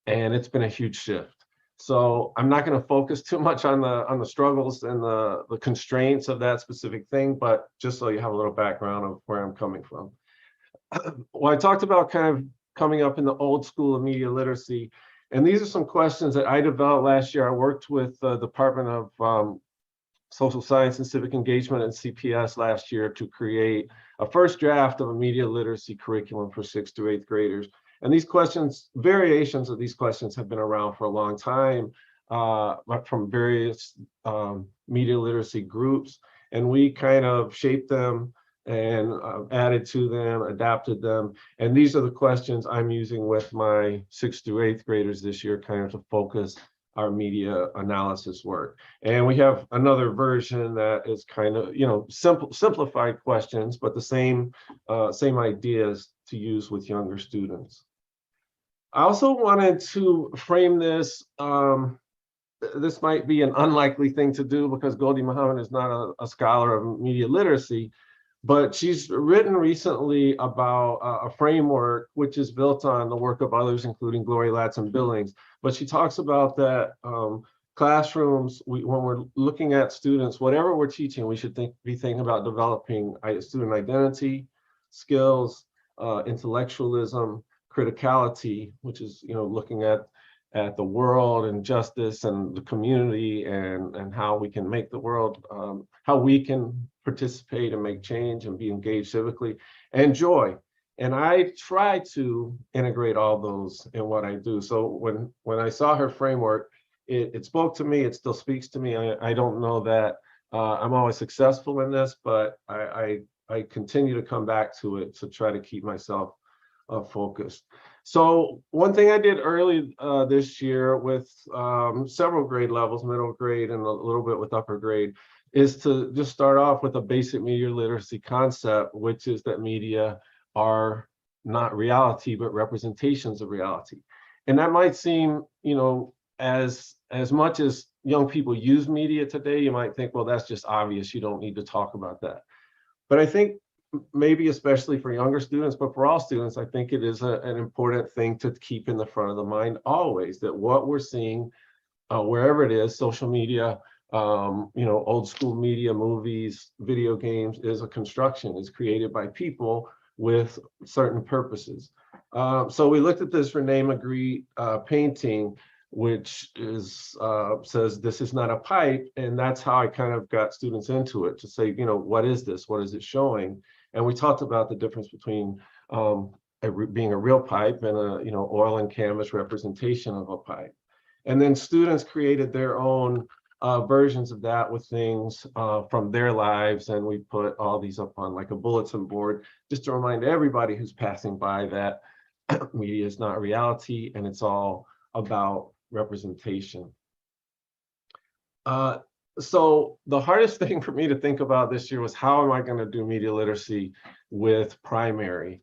and it's been a huge shift. So I'm not going to focus too much on the struggles and the constraints of that specific thing, but just so you have a little background of where I'm coming from. Well, I talked about kind of coming up in the old school of media literacy. And these are some questions that I developed last year. I worked with the Department of Social Science and Civic Engagement and CPS last year to create a first draft of a media literacy curriculum for 6th to 8th graders. And these questions, variations of these questions have been around for a long time from various media literacy groups. And we kind of shaped them and added to them, adapted them. And these are the questions I'm using with my 6th to 8th graders this year, kind of to focus our media analysis work. And we have another version that is kind of, simplified questions, but the same ideas to use with younger students. I also wanted to frame this. This might be an unlikely thing to do because Goldie Muhammad is not a scholar of media literacy, but she's written recently about a framework which is built on the work of others, including Gloria Ladson-Billings. But she talks about that classrooms, when we're looking at students, whatever we're teaching, we should be thinking about developing student identity, skills, intellectualism, criticality, which is looking at the world and justice and the community and how we can make the world, how we can participate and make change and be engaged civically, and joy. And I try to integrate all those in what I do. So when I saw her framework, it spoke to me. It still speaks to me. I don't know that I'm always successful in this, but I continue to come back to it to try to keep myself focused. So one thing I did early this year with several grade levels, middle grade and a little bit with upper grade, is to just start off with a basic media literacy concept, which is that media are not reality, but representations of reality. And that might seem, as much as young people use media today, you might think, well, that's just obvious. You don't need to talk about that. But I think maybe especially for younger students, but for all students, I think it is an important thing to keep in the front of the mind always, that what we're seeing, wherever it is, social media, old school media, movies, video games, is a construction, is created by people with certain purposes. So we looked at this Rene Magritte painting, which is says this is not a pipe, and that's how I kind of got students into it, to say, what is this? What is it showing? And we talked about the difference between being a real pipe and a oil and canvas representation of a pipe. And then students created their own versions of that with things from their lives, and we put all these up on like a bulletin board just to remind everybody who's passing by that media is not reality, and it's all about representation. So the hardest thing for me to think about this year was, how am I going to do media literacy with primary?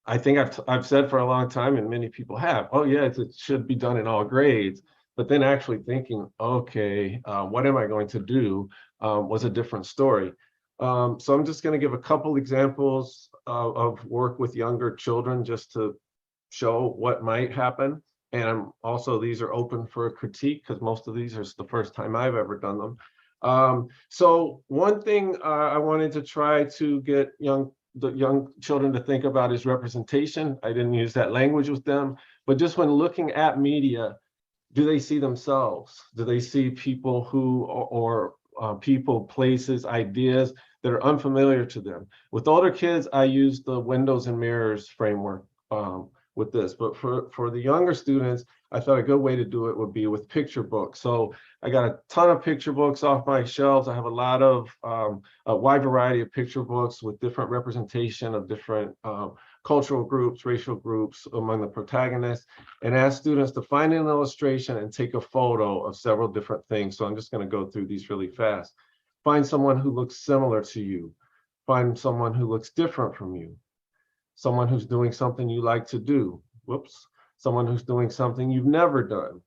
I think I've said for a long time, and many people have, oh yeah, it should be done in all grades. But then actually thinking, okay, what am I going to do, was a different story. So I'm just going to give a couple examples of work with younger children just to show what might happen. And these are open for a critique, because most of these are the first time I've ever done them. So one thing I wanted to try to get the young children to think about is representation. I didn't use that language with them, but just when looking at media, do they see themselves? Do they see people or people, places, ideas that are unfamiliar to them? With older kids, I use the windows and mirrors framework with this, but for the younger students, I thought a good way to do it would be with picture books. So I got a ton of picture books off my shelves. I have a lot of a wide variety of picture books with different representation of different cultural groups, racial groups among the protagonists, and ask students to find an illustration and take a photo of several different things. So I'm just going to go through these really fast. Find someone who looks similar to you. Find someone who looks different from you. Someone who's doing something you like to do. Whoops. Someone who's doing something you've never done.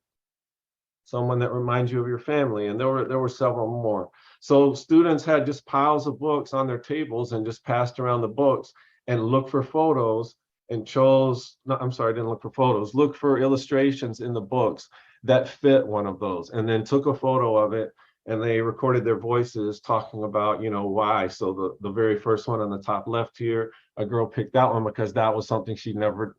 Someone that reminds you of your family. And there were several more. So students had just piles of books on their tables and just passed around the books and looked for photos and didn't look for photos, look for illustrations in the books that fit one of those, and then took a photo of it, and they recorded their voices talking about, why. So the very first one on the top left here, a girl picked that one because that was something she never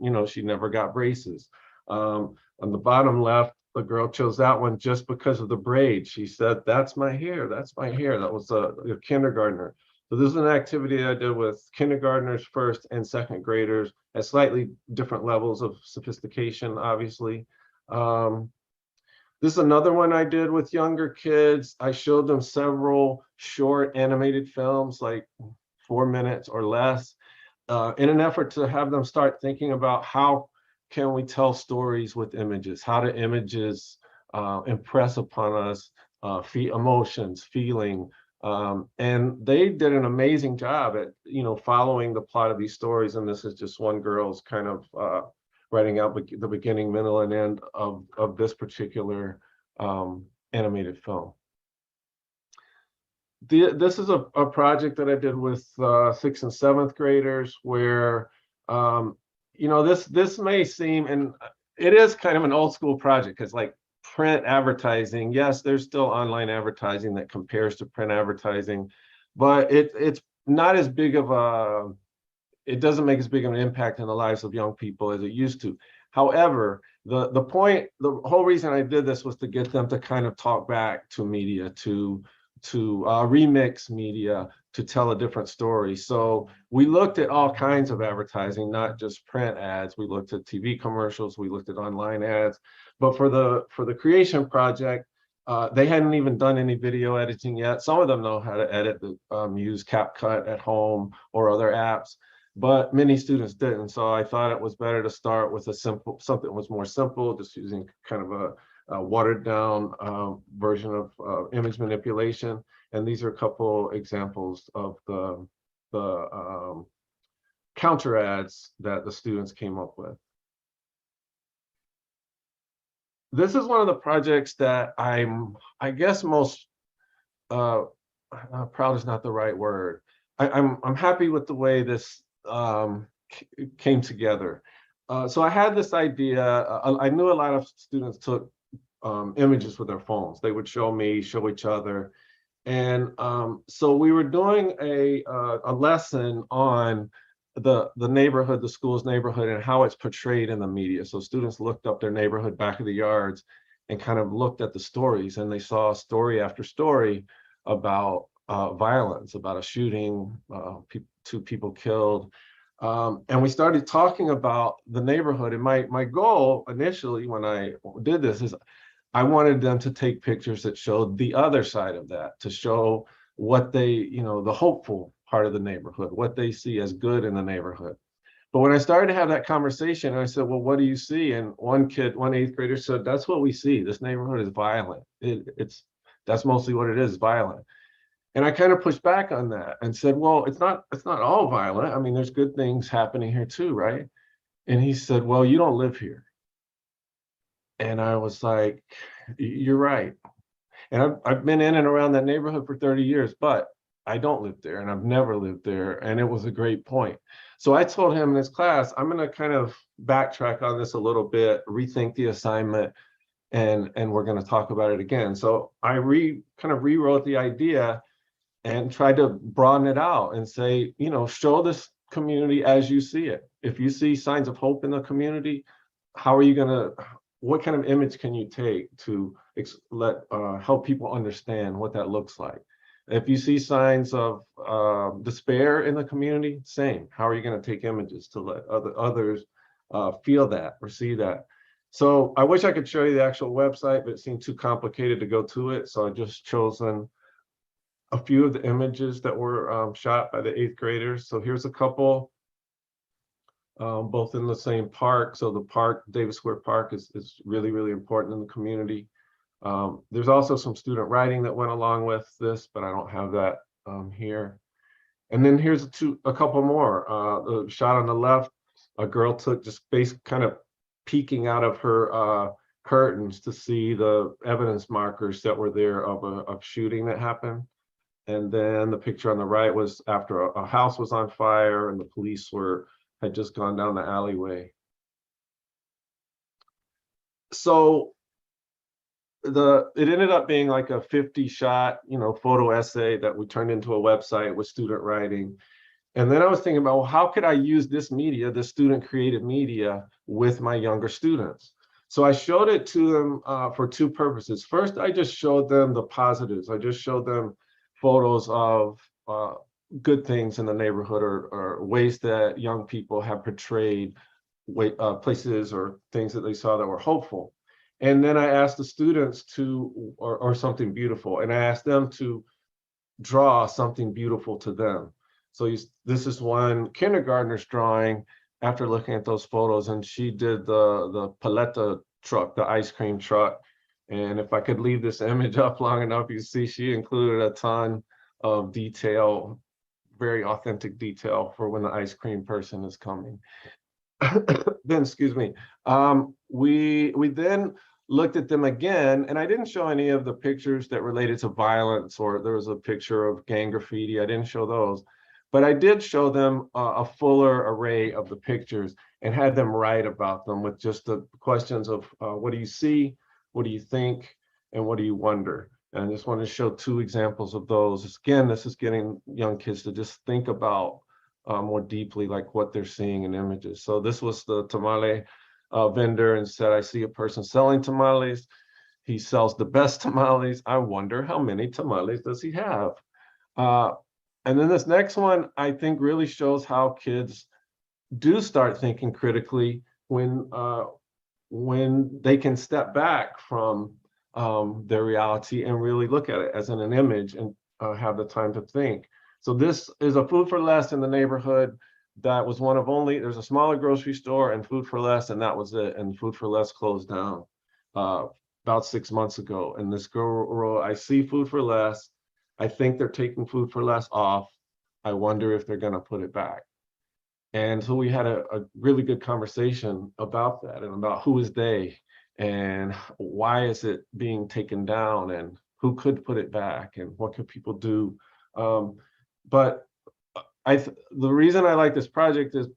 got braces. On the bottom left, the girl chose that one just because of the braid. She said, that's my hair, that's my hair. That was a kindergartner. So this is an activity I did with kindergartners, first and second graders at slightly different levels of sophistication, obviously. This is another one I did with younger kids. I showed them several short animated films, like 4 minutes or less, in an effort to have them start thinking about how can we tell stories with images? How do images impress upon us emotions, feeling? And they did an amazing job at, following the plot of these stories. And this is just one girl's kind of writing out the beginning, middle, and end of this particular animated film. This is a project that I did with 6th and 7th graders, where this may seem, and it is kind of an old school project, because like print advertising, yes, there's still online advertising that compares to print advertising, but it's not as big of it doesn't make as big of an impact in the lives of young people as it used to. However, the whole reason I did this was to get them to kind of talk back to media, to remix media, to tell a different story. So we looked at all kinds of advertising, not just print ads. We looked at TV commercials, we looked at online ads. But for the creation project, they hadn't even done any video editing yet. Some of them know how to edit, use CapCut at home or other apps. but many students didn't. So I thought it was better to start with something that was more simple, just using kind of a watered down version of image manipulation. And these are a couple examples of the counter ads that the students came up with. This is one of the projects that I guess most proud is not the right word. I'm happy with the way this came together. So I had this idea. I knew a lot of students took images with their phones. They would show me, show each other, and so we were doing a lesson on the neighborhood, the school's neighborhood, and how it's portrayed in the media. So students looked up their neighborhood back of the yards and kind of looked at the stories, and they saw story after story about violence, about a shooting, 2 people killed. And we started talking about the neighborhood. And my goal initially when I did this is I wanted them to take pictures that showed the other side of that, to show what they, the hopeful part of the neighborhood, what they see as good in the neighborhood. But when I started to have that conversation, I said, well, what do you see? And one 8th grader said, that's what we see. This neighborhood is violent. That's mostly what it is, violent. And I kind of pushed back on that and said, well, it's not all violent. I mean, there's good things happening here too, right? And he said, well, you don't live here. And I was like, you're right. And I've been in and around that neighborhood for 30 years, but I don't live there and I've never lived there. And it was a great point. So I told him in his class, I'm going to kind of backtrack on this a little bit, rethink the assignment, and we're going to talk about it again. So I kind of rewrote the idea and tried to broaden it out and say, show this community as you see it. If you see signs of hope in the community, what kind of image can you take to help people understand what that looks like? If you see signs of despair in the community, same. How are you going to take images to let others feel that or see that? So I wish I could show you the actual website, but it seemed too complicated to go to it. So I just chosen a few of the images that were shot by the 8th graders. So here's a couple, both in the same park. So the park, Davis Square Park, is really, really important in the community. There's also some student writing that went along with this, but I don't have that here. And then here's a couple more. The shot on the left, a girl took just kind of peeking out of her curtains to see the evidence markers that were there of a shooting that happened. And then the picture on the right was after a house was on fire and the police had just gone down the alleyway. So it ended up being like a 50-shot, photo essay that we turned into a website with student writing. And then I was thinking about, well, how could I use this media, this student created media, with my younger students? So I showed it to them for 2 purposes. First, I just showed them the positives. I just showed them photos of good things in the neighborhood or ways that young people have portrayed places or things that they saw that were hopeful. And then I asked the students or something beautiful, and I asked them to draw something beautiful to them. So this is one kindergartner's drawing after looking at those photos, and she did the paleta truck, the ice cream truck. And if I could leave this image up long enough, you see she included a ton of detail, very authentic detail for when the ice cream person is coming. Then, excuse me, we then looked at them again, and I didn't show any of the pictures that related to violence, or there was a picture of gang graffiti. I didn't show those, but I did show them a fuller array of the pictures and had them write about them with just the questions of what do you see, what do you think, and what do you wonder? And I just want to show 2 examples of those. Again, this is getting young kids to just think about more deeply, like what they're seeing in images. So this was the tamale vendor, and said, I see a person selling tamales. He sells the best tamales. I wonder how many tamales does he have? And then this next one, I think, really shows how kids do start thinking critically when they can step back from their reality and really look at it as in an image and have the time to think. So this is a food for less in the neighborhood. that was one of only, there's a smaller grocery store and Food for Less, and that was it. And Food for Less closed down about 6 months ago. And this girl wrote, I see Food for Less. I think they're taking Food for Less off. I wonder if they're going to put it back. And so we had a really good conversation about that and about who is they and why is it being taken down and who could put it back and what could people do. But the reason I like this project is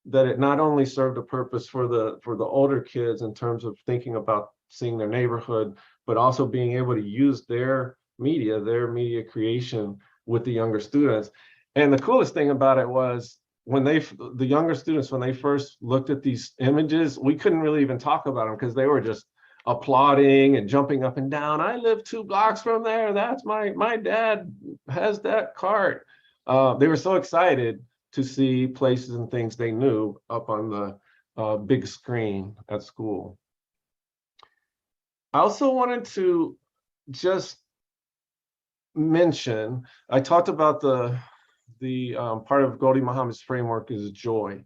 that it not only served a purpose for the older kids in terms of thinking about seeing their neighborhood, but also being able to use their media creation with the younger students. And the coolest thing about it was when the younger students, when they first looked at these images, we couldn't really even talk about them because they were just applauding and jumping up and down. I live 2 blocks from there. That's my dad has that cart. They were so excited to see places and things they knew up on the big screen at school. I also wanted to just mention, I talked about the part of Gholdy Muhammad's framework is joy.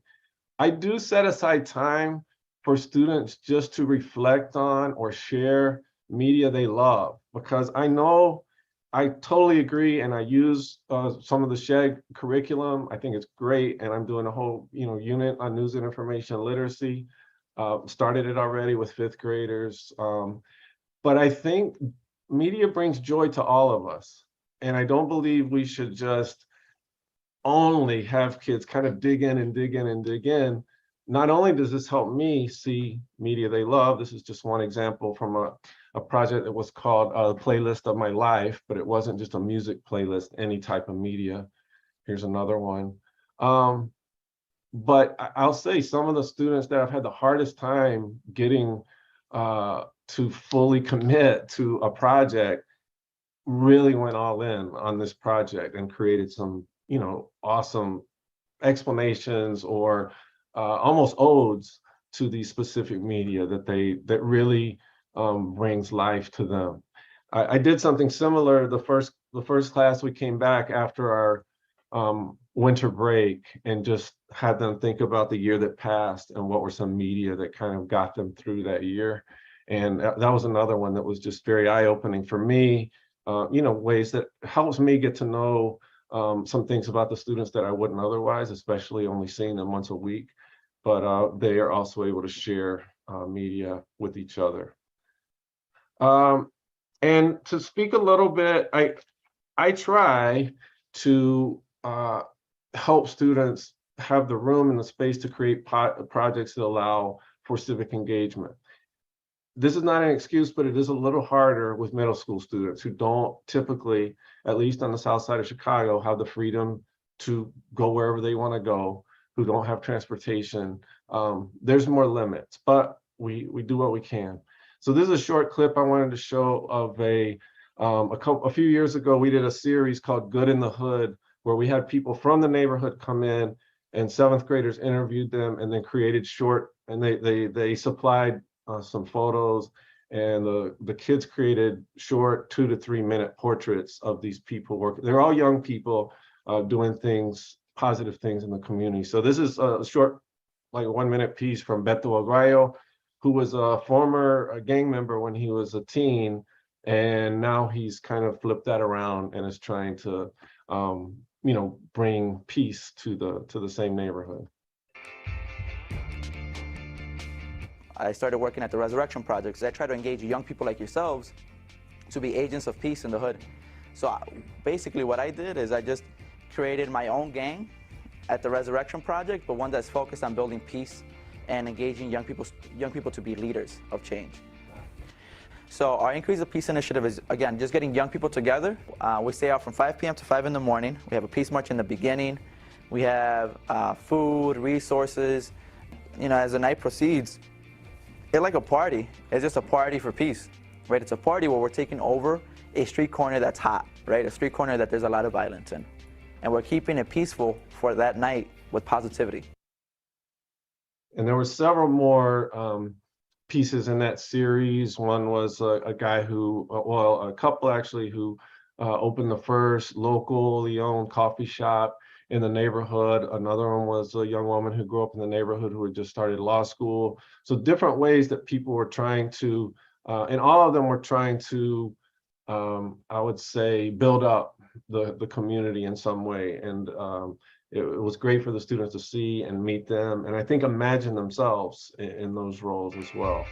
I do set aside time for students just to reflect on or share media they love, because I know I totally agree, and I use some of the SHEG curriculum. I think it's great, and I'm doing a whole unit on news and information literacy. Started it already with 5th graders, but I think media brings joy to all of us, and I don't believe we should just only have kids kind of dig in and dig in and dig in. Not only does this help me see media they love, this is just one example from a project that was called Playlist of My Life, but it wasn't just a music playlist, any type of media. Here's another one. But I'll say some of the students that have had the hardest time getting to fully commit to a project really went all in on this project and created some awesome explanations or almost odes to these specific media that really brings life to them. I did something similar the first class we came back after our winter break and just had them think about the year that passed and what were some media that kind of got them through that year. And that was another one that was just very eye-opening for me, ways that helps me get to know some things about the students that I wouldn't otherwise, especially only seeing them once a week, but they are also able to share media with each other. And to speak a little bit, I try to help students have the room and the space to create projects that allow for civic engagement. This is not an excuse, but it is a little harder with middle school students who don't typically, at least on the south side of Chicago, have the freedom to go wherever they want to go, who don't have transportation. There's more limits, but we do what we can. So this is a short clip I wanted to show of a few years ago, we did a series called Good in the Hood, where we had people from the neighborhood come in and 7th graders interviewed them and then created short, and they supplied some photos, and the kids created short 2 to 3 minute portraits of these people working. They're all young people doing things, positive things in the community. So this is a short, like 1 minute piece from Beto Aguayo, who was a former gang member when he was a teen, and now he's kind of flipped that around and is trying to bring peace to the same neighborhood. I started working at the Resurrection Project because I try to engage young people like yourselves to be agents of peace in the hood. So basically what I did is I just created my own gang at the Resurrection Project, but one that's focused on building peace and engaging young people to be leaders of change. So our Increase of Peace initiative is, again, just getting young people together. We stay out from 5 p.m. to 5 in the morning. We have a peace march in the beginning. We have food, resources. As the night proceeds, it's like a party. It's just a party for peace, right? It's a party where we're taking over a street corner that's hot, right? A street corner that there's a lot of violence in. And we're keeping it peaceful for that night with positivity. And there were several more pieces in that series. One was a guy who, a couple actually, who opened the first locally owned coffee shop in the neighborhood. Another one was a young woman who grew up in the neighborhood who had just started law school. So different ways that people were trying to, and all of them were trying to, I would say, build up the community in some way. And it was great for the students to see and meet them, and I think imagine themselves in those roles as well.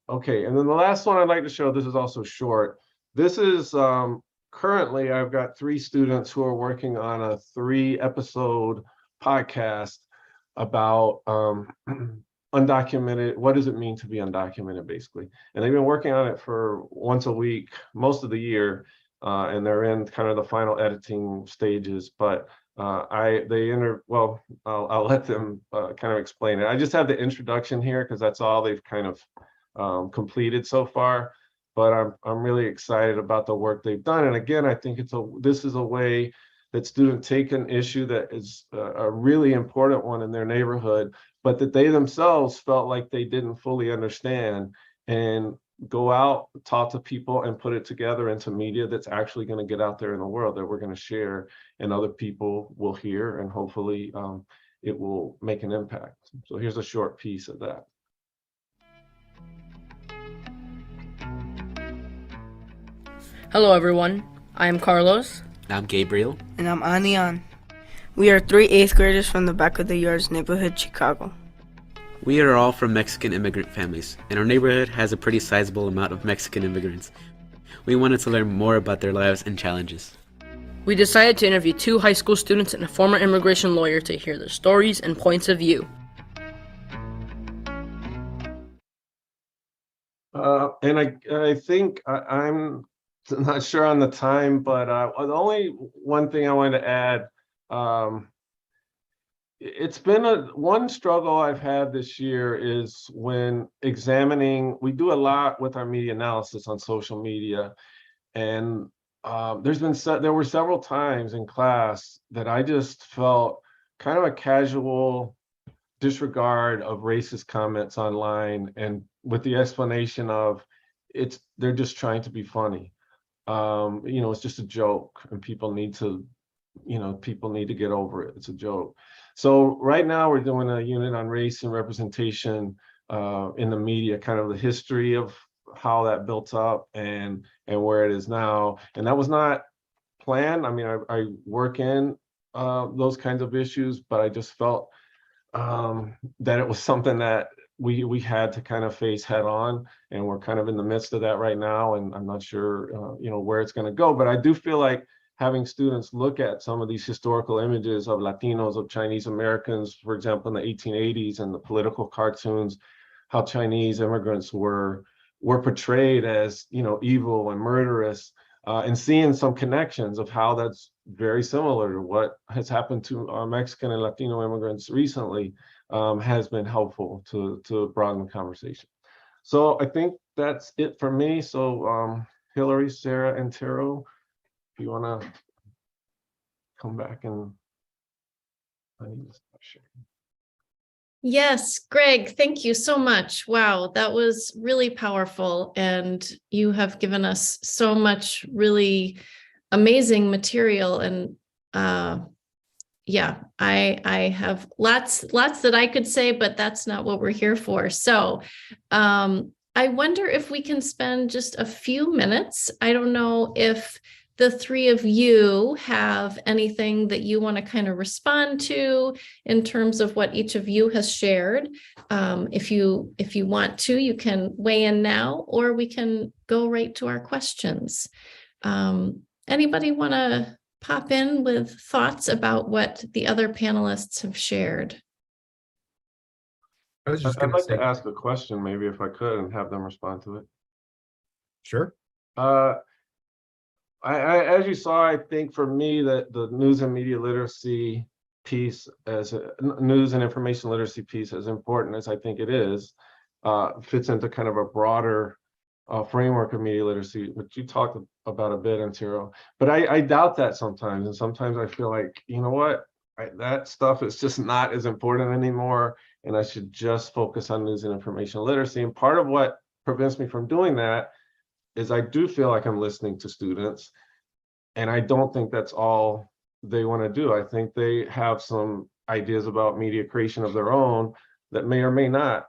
Okay, and then the last one I'd like to show, this is also short. This is currently, I've got 3 students who are working on a 3-episode podcast about undocumented, what does it mean to be undocumented, basically. And they've been working on it for once a week, most of the year, and they're in kind of the final editing stages. But I'll let them kind of explain it. I just have the introduction here because that's all they've kind of completed so far. But I'm really excited about the work they've done. And again, I think this is a way that students take an issue that is a really important one in their neighborhood, but that they themselves felt like they didn't fully understand, and go out, talk to people, and put it together into media that's actually going to get out there in the world, that we're going to share, and other people will hear, and hopefully it will make an impact. So here's a short piece of that. Hello everyone, I am Carlos. I'm Gabriel. And I'm Anian. We are 3 8th graders from the back of the yards neighborhood, Chicago. We are all from Mexican immigrant families, and our neighborhood has a pretty sizable amount of Mexican immigrants. We wanted to learn more about their lives and challenges. We decided to interview 2 high school students and a former immigration lawyer to hear their stories and points of view. And I think I'm not sure on the time, but the only one thing I wanted to add, it's been one struggle I've had this year is when examining, we do a lot with our media analysis on social media, and there were several times in class that I just felt kind of a casual disregard of racist comments online, and with the explanation of they're just trying to be funny. It's just a joke, and people need to get over it. It's a joke. So right now we're doing a unit on race and representation in the media, kind of the history of how that built up and where it is now. And that was not planned. I mean, I work in those kinds of issues, but I just felt that it was something that we had to kind of face head on, and we're kind of in the midst of that right now. And I'm not sure, where it's going to go, but I do feel like having students look at some of these historical images of Latinos, of Chinese Americans, for example, in the 1880s, and the political cartoons, how Chinese immigrants were portrayed as, evil and murderous, and seeing some connections of how that's very similar to what has happened to our Mexican and Latino immigrants recently, has been helpful to broaden the conversation. So I think that's it for me. So Hillary, Sarah, Antero, if you want to come back and I need to stop sharing. Yes, Greg, thank you so much. Wow, that was really powerful. And you have given us so much really amazing material. And I have lots that I could say, but that's not what we're here for. So I wonder if we can spend just a few minutes. I don't know if the 3 of you have anything that you want to kind of respond to in terms of what each of you has shared. If you want to, you can weigh in now, or we can go right to our questions. Anybody want to pop in with thoughts about what the other panelists have shared? I'd like to ask a question, maybe, if I could, and have them respond to it. Sure. As you saw, I think for me that the news and media literacy piece, news and information literacy piece, as important as I think it is, fits into kind of a broader framework of media literacy, which you talked about a bit, Antero. But I doubt that sometimes, and sometimes I feel like, you know what, that stuff is just not as important anymore, and I should just focus on news and information literacy. And part of what prevents me from doing that is I do feel like I'm listening to students, and I don't think that's all they want to do. I think they have some ideas about media creation of their own that may or may not,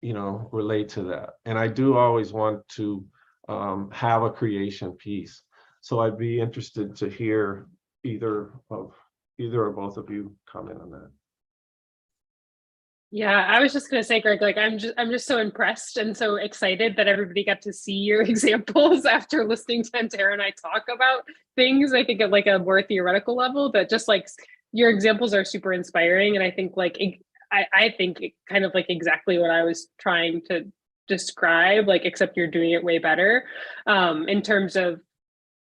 relate to that. And I do always want to have a creation piece. So I'd be interested to hear either or both of you comment on that. Yeah, I was just gonna say, Greg, like I'm just so impressed and so excited that everybody got to see your examples after listening to Antero and I talk about things. I think at like a more theoretical level, but just like your examples are super inspiring. And I think I think kind of like exactly what I was trying to describe, like, except you're doing it way better in terms of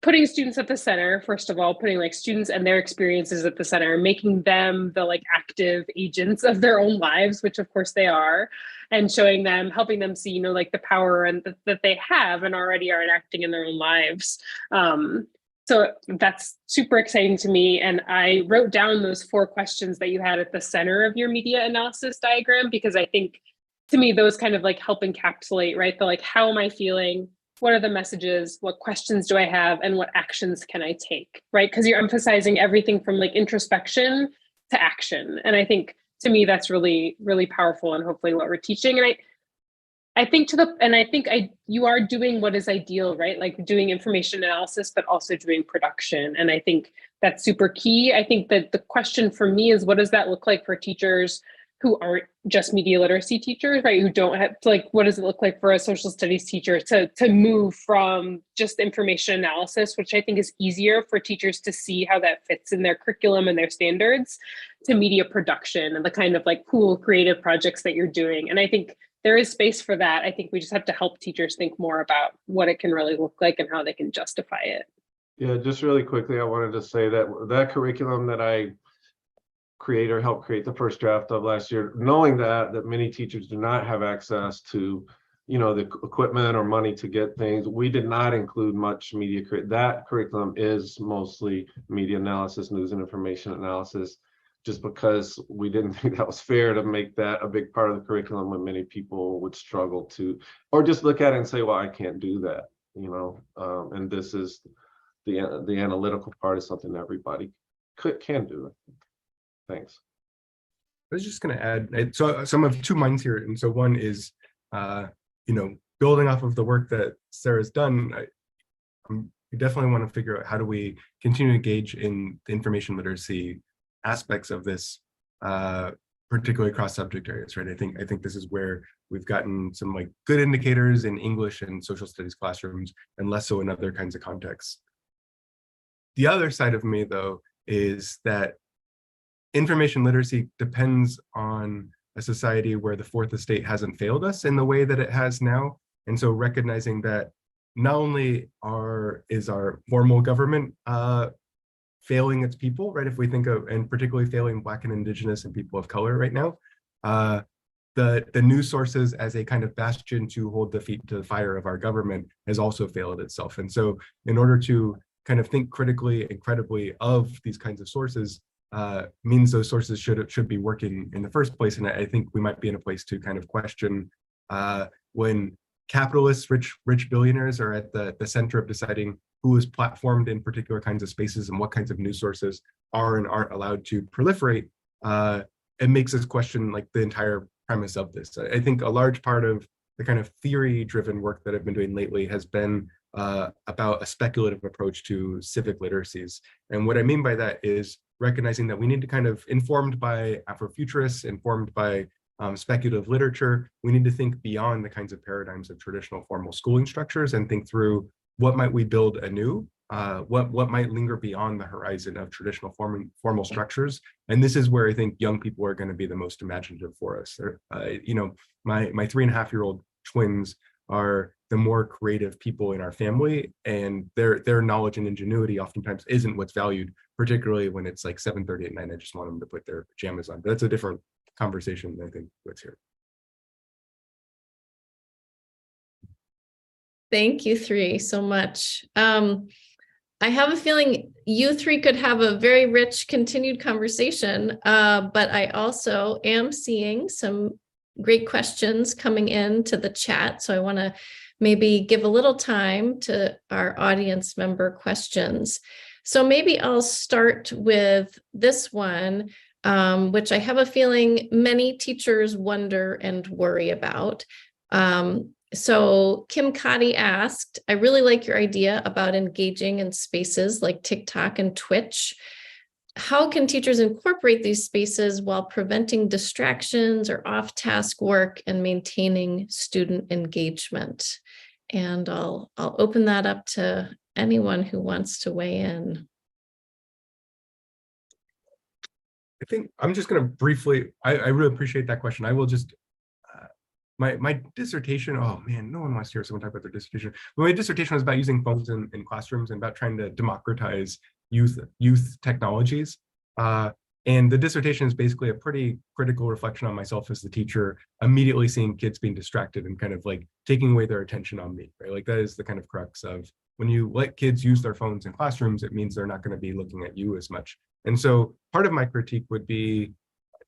putting students at the center, first of all, putting like students and their experiences at the center, making them the like active agents of their own lives, which of course they are, and showing them, helping them see, like the power and that they have and already are enacting in their own lives. So that's super exciting to me. And I wrote down those 4 questions that you had at the center of your media analysis diagram, because I think to me, those kind of like help encapsulate, right? The like, how am I feeling? What are the messages? What questions do I have? And what actions can I take, right? Because you're emphasizing everything from like introspection to action. And I think to me, that's really, really powerful and hopefully what we're teaching. And I think you are doing what is ideal, right? Like doing information analysis, but also doing production. And I think that's super key. I think that the question for me is, what does that look like for teachers who aren't just media literacy teachers, right? Who don't have, like, what does it look like for a social studies teacher to move from just information analysis, which I think is easier for teachers to see how that fits in their curriculum and their standards, to media production and the kind of like cool creative projects that you're doing. And I think there is space for that. I think we just have to help teachers think more about what it can really look like and how they can justify it. Yeah, just really quickly, I wanted to say that curriculum that I helped create the first draft of last year, knowing that many teachers do not have access to, the equipment or money to get things, we did not include much media. That curriculum is mostly media analysis, news and information analysis, just because we didn't think that was fair to make that a big part of the curriculum when many people would struggle to, or just look at it and say, well, I can't do that, and this is the analytical part is something that everybody can do. Thanks. I was just going to add, so I'm of 2 minds here. And so one is, building off of the work that Sarah's done, we definitely want to figure out how do we continue to engage in the information literacy aspects of this, particularly across subject areas, right? I think this is where we've gotten some like good indicators in English and social studies classrooms, and less so in other kinds of contexts. The other side of me, though, is that information literacy depends on a society where the fourth estate hasn't failed us in the way that it has now. And so recognizing that not only is our formal government failing its people, right? If we think of, and particularly failing Black and Indigenous and people of color right now, the news sources as a kind of bastion to hold the feet to the fire of our government has also failed itself. And so in order to kind of think critically and credibly of these kinds of sources, means those sources should be working in the first place. And I think we might be in a place to kind of question when capitalists, rich billionaires are at the center of deciding who is platformed in particular kinds of spaces and what kinds of news sources are and aren't allowed to proliferate. It makes us question like the entire premise of this. I think a large part of the kind of theory-driven work that I've been doing lately has been about a speculative approach to civic literacies. And what I mean by that is recognizing that we need to kind of, informed by Afrofuturists, informed by speculative literature, we need to think beyond the kinds of paradigms of traditional formal schooling structures and think through what might we build anew, what might linger beyond the horizon of traditional formal structures. And this is where I think young people are going to be the most imaginative for us. My 3.5-year-old twins are the more creative people in our family, and their knowledge and ingenuity oftentimes isn't what's valued, particularly when it's like 7:30 at night. I just want them to put their pajamas on. But that's a different conversation, I think, what's here. Thank you 3 so much. I have a feeling you 3 could have a very rich continued conversation, but I also am seeing some great questions coming into the chat. So I want to maybe give a little time to our audience member questions. So maybe I'll start with this one, which I have a feeling many teachers wonder and worry about. So Kim Cotty asked, I really like your idea about engaging in spaces like TikTok and Twitch. How can teachers incorporate these spaces while preventing distractions or off-task work and maintaining student engagement? And I'll open that up to anyone who wants to weigh in. I think I'm just going to briefly, I really appreciate that question. I will just, my dissertation, oh man, no one wants to hear someone talk about their dissertation. But my dissertation was about using phones in classrooms and about trying to democratize youth technologies. And the dissertation is basically a pretty critical reflection on myself as the teacher, immediately seeing kids being distracted and kind of like taking away their attention on me, right? Like that is the kind of crux of when you let kids use their phones in classrooms, it means they're not going to be looking at you as much. And so part of my critique would be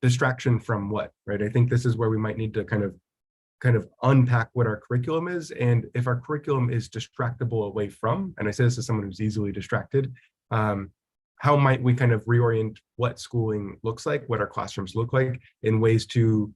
distraction from what, right? I think this is where we might need to kind of unpack what our curriculum is. And if our curriculum is distractible away from, and I say this as someone who's easily distracted, how might we kind of reorient what schooling looks like, what our classrooms look like in ways to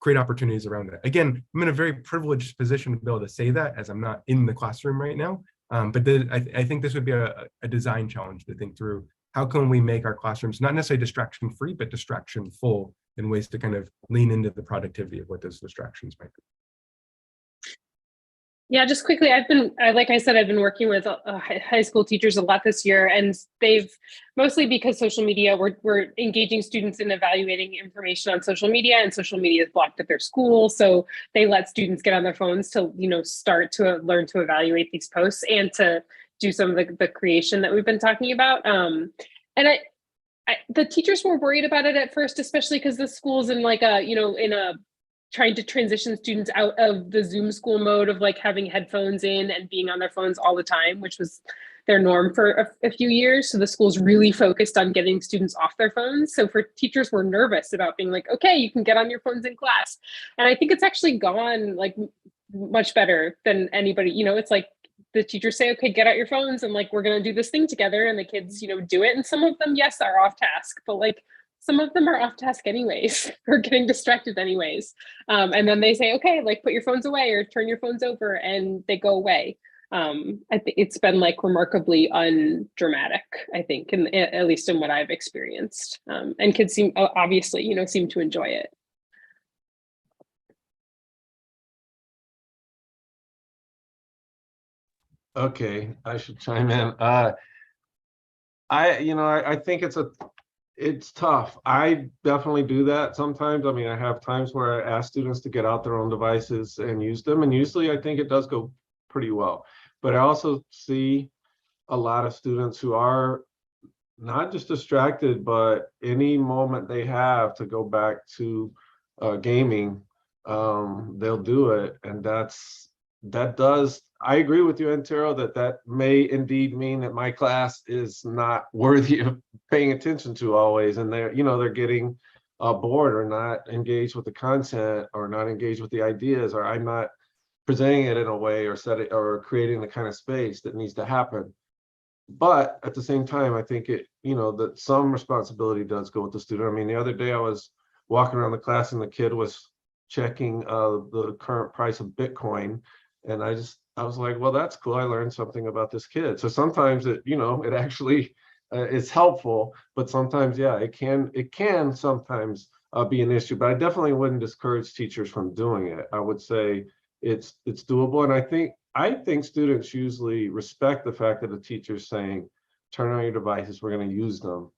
create opportunities around that. Again, I'm in a very privileged position to be able to say that as I'm not in the classroom right now. But I think this would be a design challenge to think through. How can we make our classrooms not necessarily distraction free, but distraction full in ways to kind of lean into the productivity of what those distractions might be? Yeah, just quickly, like I said, I've been working with high school teachers a lot this year, and they've mostly because social media, we're engaging students in evaluating information on social media, and social media is blocked at their school. So they let students get on their phones to, start to learn to evaluate these posts and to do some of the creation that we've been talking about. And the teachers were worried about it at first, especially because the school's in like trying to transition students out of the Zoom school mode of like having headphones in and being on their phones all the time, which was their norm for a few years. So the school's really focused on getting students off their phones. So for teachers were nervous about being like, okay, you can get on your phones in class. And I think it's actually gone like much better than anybody, it's like the teachers say, okay, get out your phones and like, we're going to do this thing together. And the kids, do it. And some of them, yes, are off task, but like, some of them are off task anyways, or getting distracted anyways. And then they say, okay, like put your phones away or turn your phones over, and they go away. I think it's been like remarkably undramatic, I think, at least in what I've experienced. And kids seem to enjoy it. Okay, I should chime in. I think it's tough. I definitely do that sometimes. I mean, I have times where I ask students to get out their own devices and use them. And usually I think it does go pretty well. But I also see a lot of students who are not just distracted, but any moment they have to go back to gaming, they'll do it. And I agree with you, Antero, that may indeed mean that my class is not worthy of paying attention to always, and they're getting bored or not engaged with the content or not engaged with the ideas, or I'm not presenting it in a way or creating the kind of space that needs to happen. But at the same time, I think that some responsibility does go with the student. I mean, the other day I was walking around the class and the kid was checking the current price of Bitcoin. And I was like, well, that's cool. I learned something about this kid. So sometimes it actually is helpful, but sometimes, yeah, it can sometimes be an issue. But I definitely wouldn't discourage teachers from doing it. I would say it's doable. And I think students usually respect the fact that the teacher's saying, turn on your devices, we're going to use them.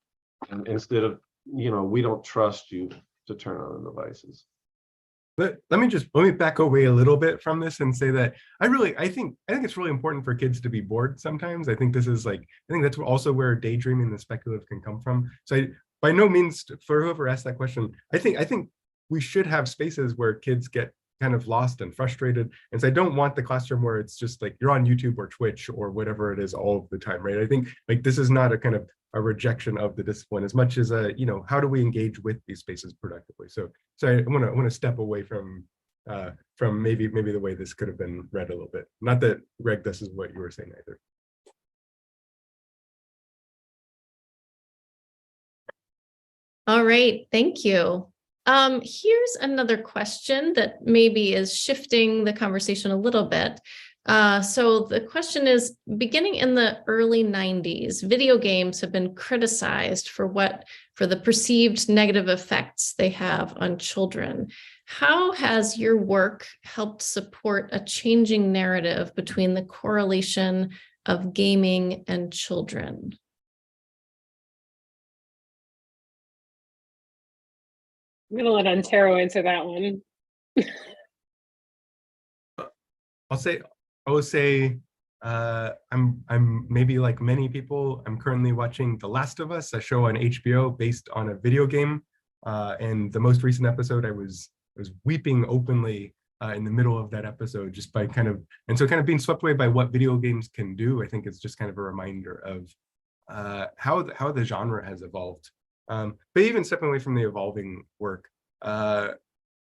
And instead of, we don't trust you to turn on the devices. But let me back away a little bit from this and say that I think it's really important for kids to be bored sometimes. I think that's also where daydreaming, the speculative, can come from. So by no means, for whoever asked that question, I think we should have spaces where kids get kind of lost and frustrated. And so I don't want the classroom where it's just like you're on YouTube or Twitch or whatever it is all of the time, right? I think like this is not a kind of a rejection of the discipline as much as how do we engage with these spaces productively? So I want to step away from maybe the way this could have been read a little bit. Not that, Greg, this is what you were saying either. All right, thank you. Here's another question that maybe is shifting the conversation a little bit. So the question is, beginning in the early 90s, video games have been criticized for the perceived negative effects they have on children. How has your work helped support a changing narrative between the correlation of gaming and children? I'm gonna let Antero answer that one. I will say, I'm maybe like many people, I'm currently watching The Last of Us, a show on HBO based on a video game. And the most recent episode, I was weeping openly in the middle of that episode, just by kind of being swept away by what video games can do. I think it's just kind of a reminder of how the genre has evolved. But even stepping away from the evolving work, a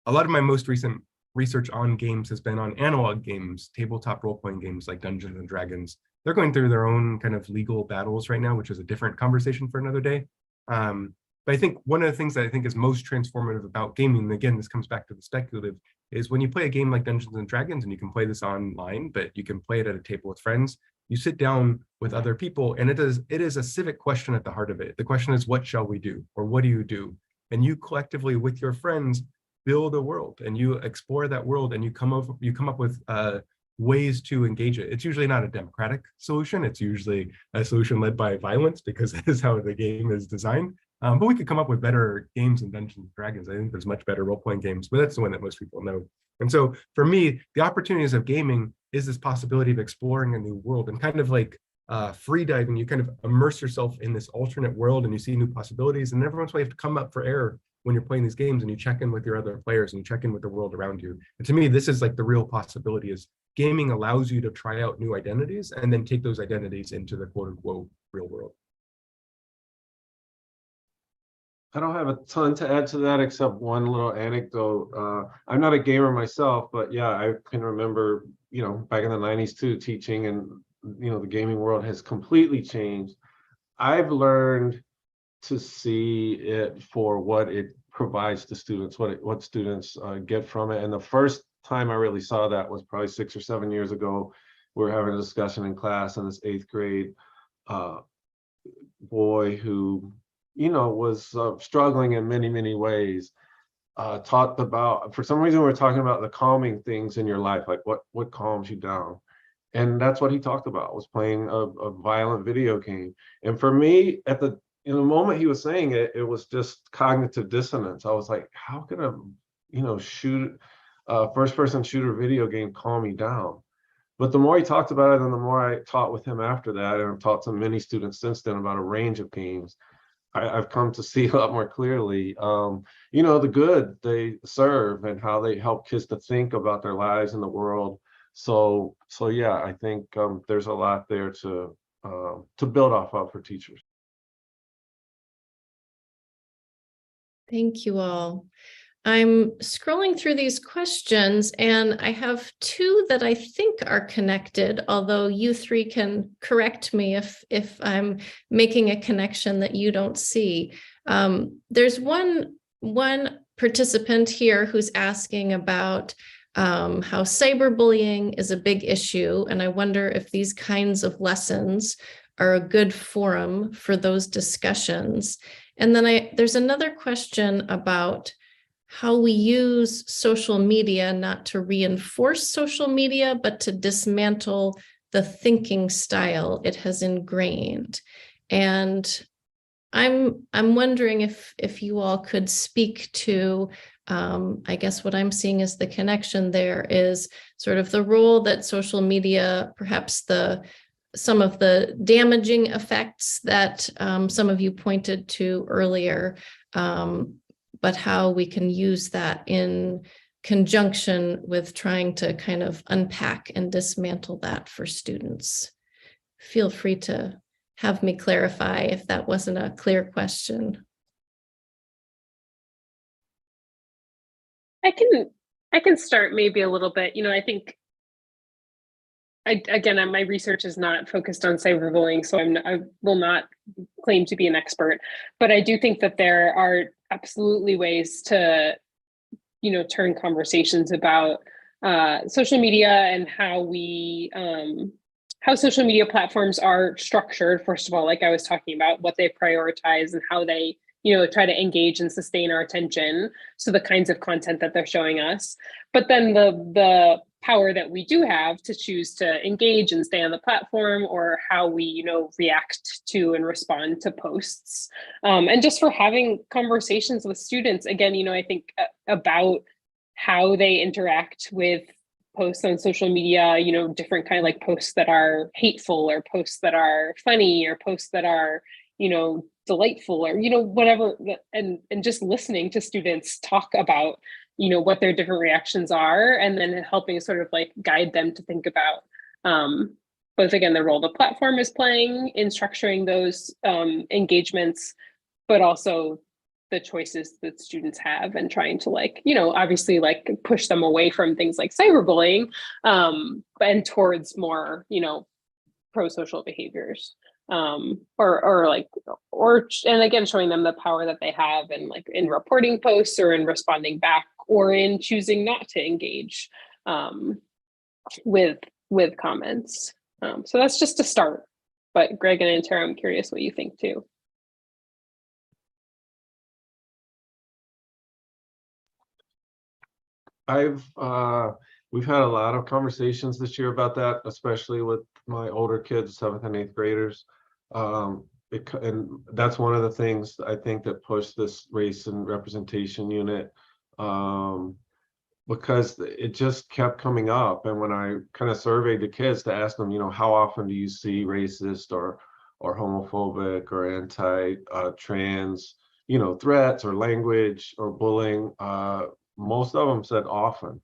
lot of my most recent research on games has been on analog games, tabletop role-playing games like Dungeons and Dragons. They're going through their own kind of legal battles right now, which is a different conversation for another day. But I think one of the things that I think is most transformative about gaming, and again, this comes back to the speculative, is when you play a game like Dungeons and Dragons, and you can play this online, but you can play it at a table with friends, you sit down with other people, and it is a civic question at the heart of it. The question is, what shall we do? Or what do you do? And you collectively, with your friends, build a world, and you explore that world, and you come up with ways to engage it. It's usually not a democratic solution. It's usually a solution led by violence, because that is how the game is designed. But we could come up with better games than Dungeons and Dragons. I think there's much better role-playing games, but that's the one that most people know. And so for me, the opportunities of gaming is this possibility of exploring a new world and kind of like free diving. You kind of immerse yourself in this alternate world and you see new possibilities. And every once in a while you have to come up for air when you're playing these games, and you check in with your other players and you check in with the world around you. And to me, this is like the real possibility, is gaming allows you to try out new identities and then take those identities into the quote unquote real world. I don't have a ton to add to that except one little anecdote. I'm not a gamer myself, but yeah, I can remember, back in the 90s too, teaching, and the gaming world has completely changed. I've learned to see it for what it provides to students, what students get from it. And the first time I really saw that was probably 6 or 7 years ago. We were having a discussion in class, and this 8th grade boy who was struggling in many, many ways, talked about, for some reason, we were talking about the calming things in your life, like what calms you down. And that's what he talked about, was playing a violent video game. And for me, in the moment he was saying it, it was just cognitive dissonance. I was like, how can a first-person shooter video game calm me down? But the more he talked about it, and the more I taught with him after that, and I've taught to many students since then about a range of games, I've come to see a lot more clearly, the good they serve and how they help kids to think about their lives in the world. So yeah, I think there's a lot there to build off of for teachers. Thank you all. I'm scrolling through these questions, and I have two that I think are connected, although you three can correct me if I'm making a connection that you don't see. There's one participant here who's asking about how cyberbullying is a big issue, and I wonder if these kinds of lessons are a good forum for those discussions. And then there's another question about how we use social media not to reinforce social media, but to dismantle the thinking style it has ingrained. And I'm wondering if you all could speak to, I guess what I'm seeing as the connection there is sort of the role that social media, perhaps some of the damaging effects that some of you pointed to earlier, but how we can use that in conjunction with trying to kind of unpack and dismantle that for students. Feel free to have me clarify if that wasn't a clear question. I can start maybe a little bit. I think again, my research is not focused on cyberbullying, so I will not claim to be an expert, but I do think that there are absolutely ways to, turn conversations about social media and how social media platforms are structured. First of all, like I was talking about, what they prioritize and how they, try to engage and sustain our attention. So the kinds of content that they're showing us, but then the power that we do have to choose to engage and stay on the platform, or how we, react to and respond to posts. And just for having conversations with students, again, I think about how they interact with posts on social media, different kind of like posts that are hateful, or posts that are funny, or posts that are, delightful, or, whatever. And just listening to students talk about, what their different reactions are, and then helping sort of like guide them to think about both, again, the role the platform is playing in structuring those engagements, but also the choices that students have, and trying to obviously push them away from things like cyberbullying, and towards more, pro-social behaviors. And again, showing them the power that they have in reporting posts, or in responding back, or in choosing not to engage with comments. So that's just a start. But Greg and Antero, I'm curious what you think too. We've had a lot of conversations this year about that, especially with my older kids, 7th and 8th graders. And that's one of the things I think that pushed this race and representation unit, because it just kept coming up. And when I kind of surveyed the kids to ask them, how often do you see racist or homophobic or anti-trans, threats or language or bullying, most of them said often.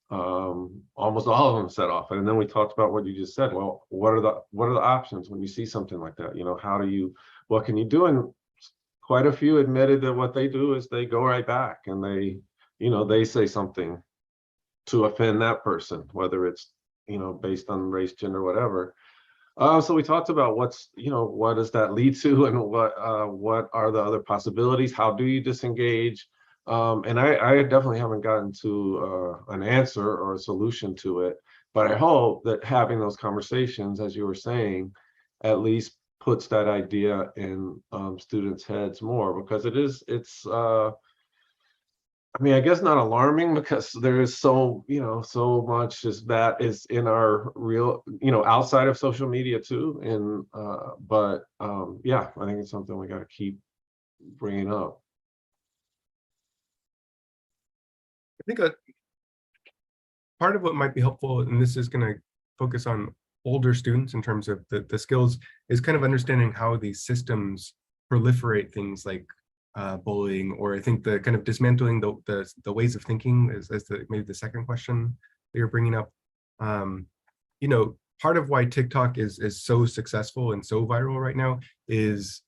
Almost all of them said often. And then we talked about what you just said. Well, what are the options when you see something like that? What can you do? And quite a few admitted that what they do is they go right back, and they say something to offend that person, whether it's, based on race, gender, whatever. So we talked about what does that lead to, and what are the other possibilities? How do you disengage? And I definitely haven't gotten to an answer or a solution to it, but I hope that having those conversations, as you were saying, at least puts that idea in students' heads more, because it's I guess not alarming, because there is so much that is in our real, outside of social media too. And yeah, I think it's something we got to keep bringing up. I think part of what might be helpful, and this is going to focus on older students in terms of the skills, is kind of understanding how these systems proliferate things like bullying, or I think the kind of dismantling the ways of thinking as maybe the second question that you're bringing up. Part of why TikTok is so successful and so viral right now is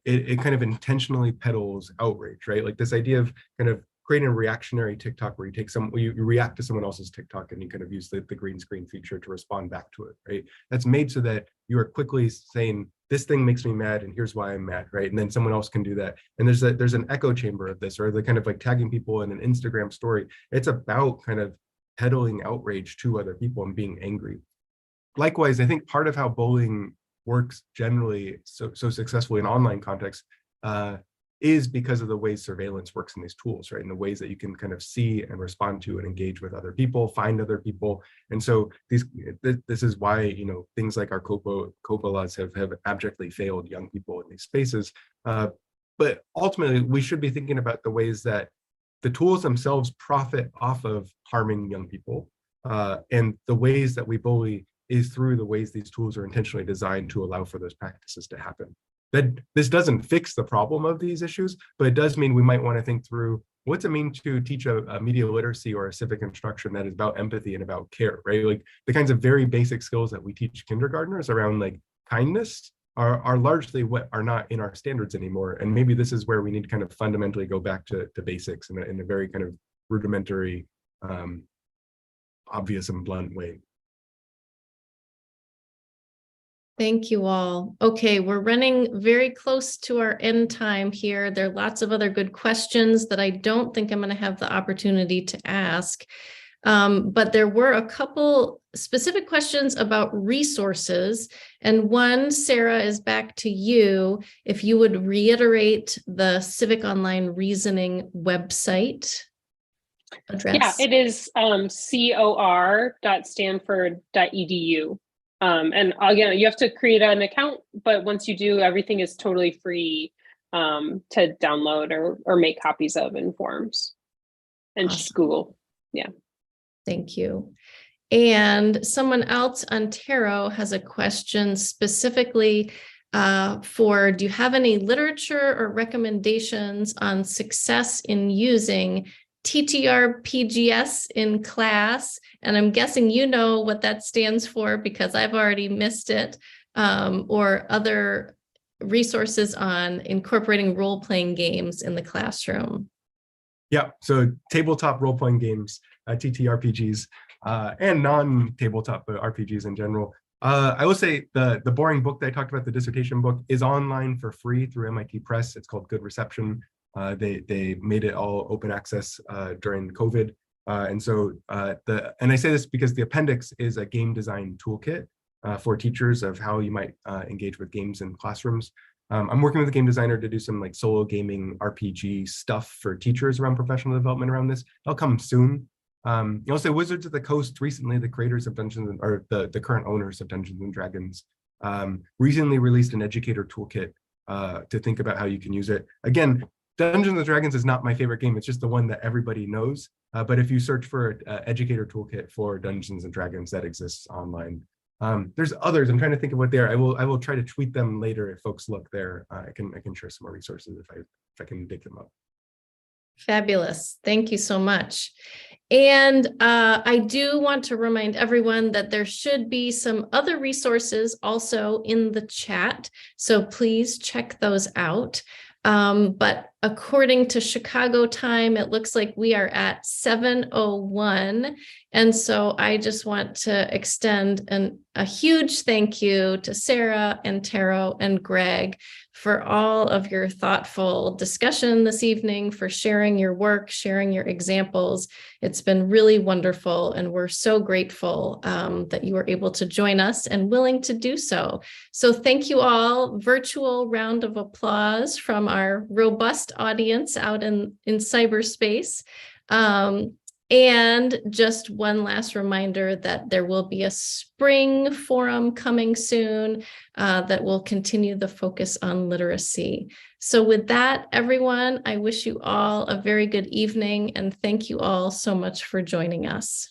it kind of intentionally peddles outrage, right? Like this idea of kind of creating a reactionary TikTok where you react to someone else's TikTok, and you kind of use the green screen feature to respond back to it, right? That's made so that you are quickly saying, this thing makes me mad, and here's why I'm mad, right? And then someone else can do that. And there's an echo chamber of this, or the kind of like tagging people in an Instagram story. It's about kind of peddling outrage to other people and being angry. Likewise, I think part of how bullying works generally so successfully in online context is because of the ways surveillance works in these tools, right? And the ways that you can kind of see and respond to and engage with other people, find other people. And so this is why, things like our COPA laws have abjectly failed young people in these spaces. But ultimately, we should be thinking about the ways that the tools themselves profit off of harming young people. And the ways that we bully is through the ways these tools are intentionally designed to allow for those practices to happen. That this doesn't fix the problem of these issues, but it does mean we might want to think through what's it mean to teach a media literacy or a civic instruction that is about empathy and about care, right? Like the kinds of very basic skills that we teach kindergartners around like kindness are largely what are not in our standards anymore. And maybe this is where we need to kind of fundamentally go back to basics in a very kind of rudimentary, obvious and blunt way. Thank you all. Okay, we're running very close to our end time here. There are lots of other good questions that I don't think I'm going to have the opportunity to ask. But there were a couple specific questions about resources. And one, Sarah, is back to you. If you would reiterate the Civic Online Reasoning website address. Yeah, it is cor.stanford.edu. And again, you have to create an account, but once you do, everything is totally free to download or make copies of in forms. And Awesome. just Google. Yeah. Thank you. And someone else, Antero, has a question specifically do you have any literature or recommendations on success in using TTR-PGS in class? And I'm guessing you know what that stands for because I've already missed it, or other resources on incorporating role-playing games in the classroom. Yeah, so tabletop role-playing games, TTRPGs, and non-tabletop RPGs in general. I will say the boring book that I talked about, the dissertation book, is online for free through MIT Press. It's called Good Reception. They made it all open access during COVID. And I say this because the appendix is a game design toolkit for teachers of how you might engage with games in classrooms. I'm working with a game designer to do some like solo gaming RPG stuff for teachers around professional development around this. That'll come soon. Also, Wizards of the Coast recently, the creators of Dungeons, or the current owners of Dungeons and Dragons, recently released an educator toolkit to think about how you can use it. Again, Dungeons and Dragons is not my favorite game. It's just the one that everybody knows. But if you search for an educator toolkit for Dungeons and Dragons, that exists online. There's others. I'm trying to think of what they are. I will try to tweet them later if folks look there. I can share some more resources if I can dig them up. Fabulous. Thank you so much. And I do want to remind everyone that there should be some other resources also in the chat. So please check those out. But according to Chicago time, it looks like we are at 7:01. And so I just want to extend a huge thank you to Sarah, Antero, and Greg for all of your thoughtful discussion this evening, for sharing your work, sharing your examples. It's been really wonderful, and we're so grateful that you were able to join us and willing to do so. So thank you all. Virtual round of applause from our robust audience out in cyberspace. And just one last reminder that there will be a spring forum coming soon that will continue the focus on literacy. So with that, everyone, I wish you all a very good evening, and thank you all so much for joining us.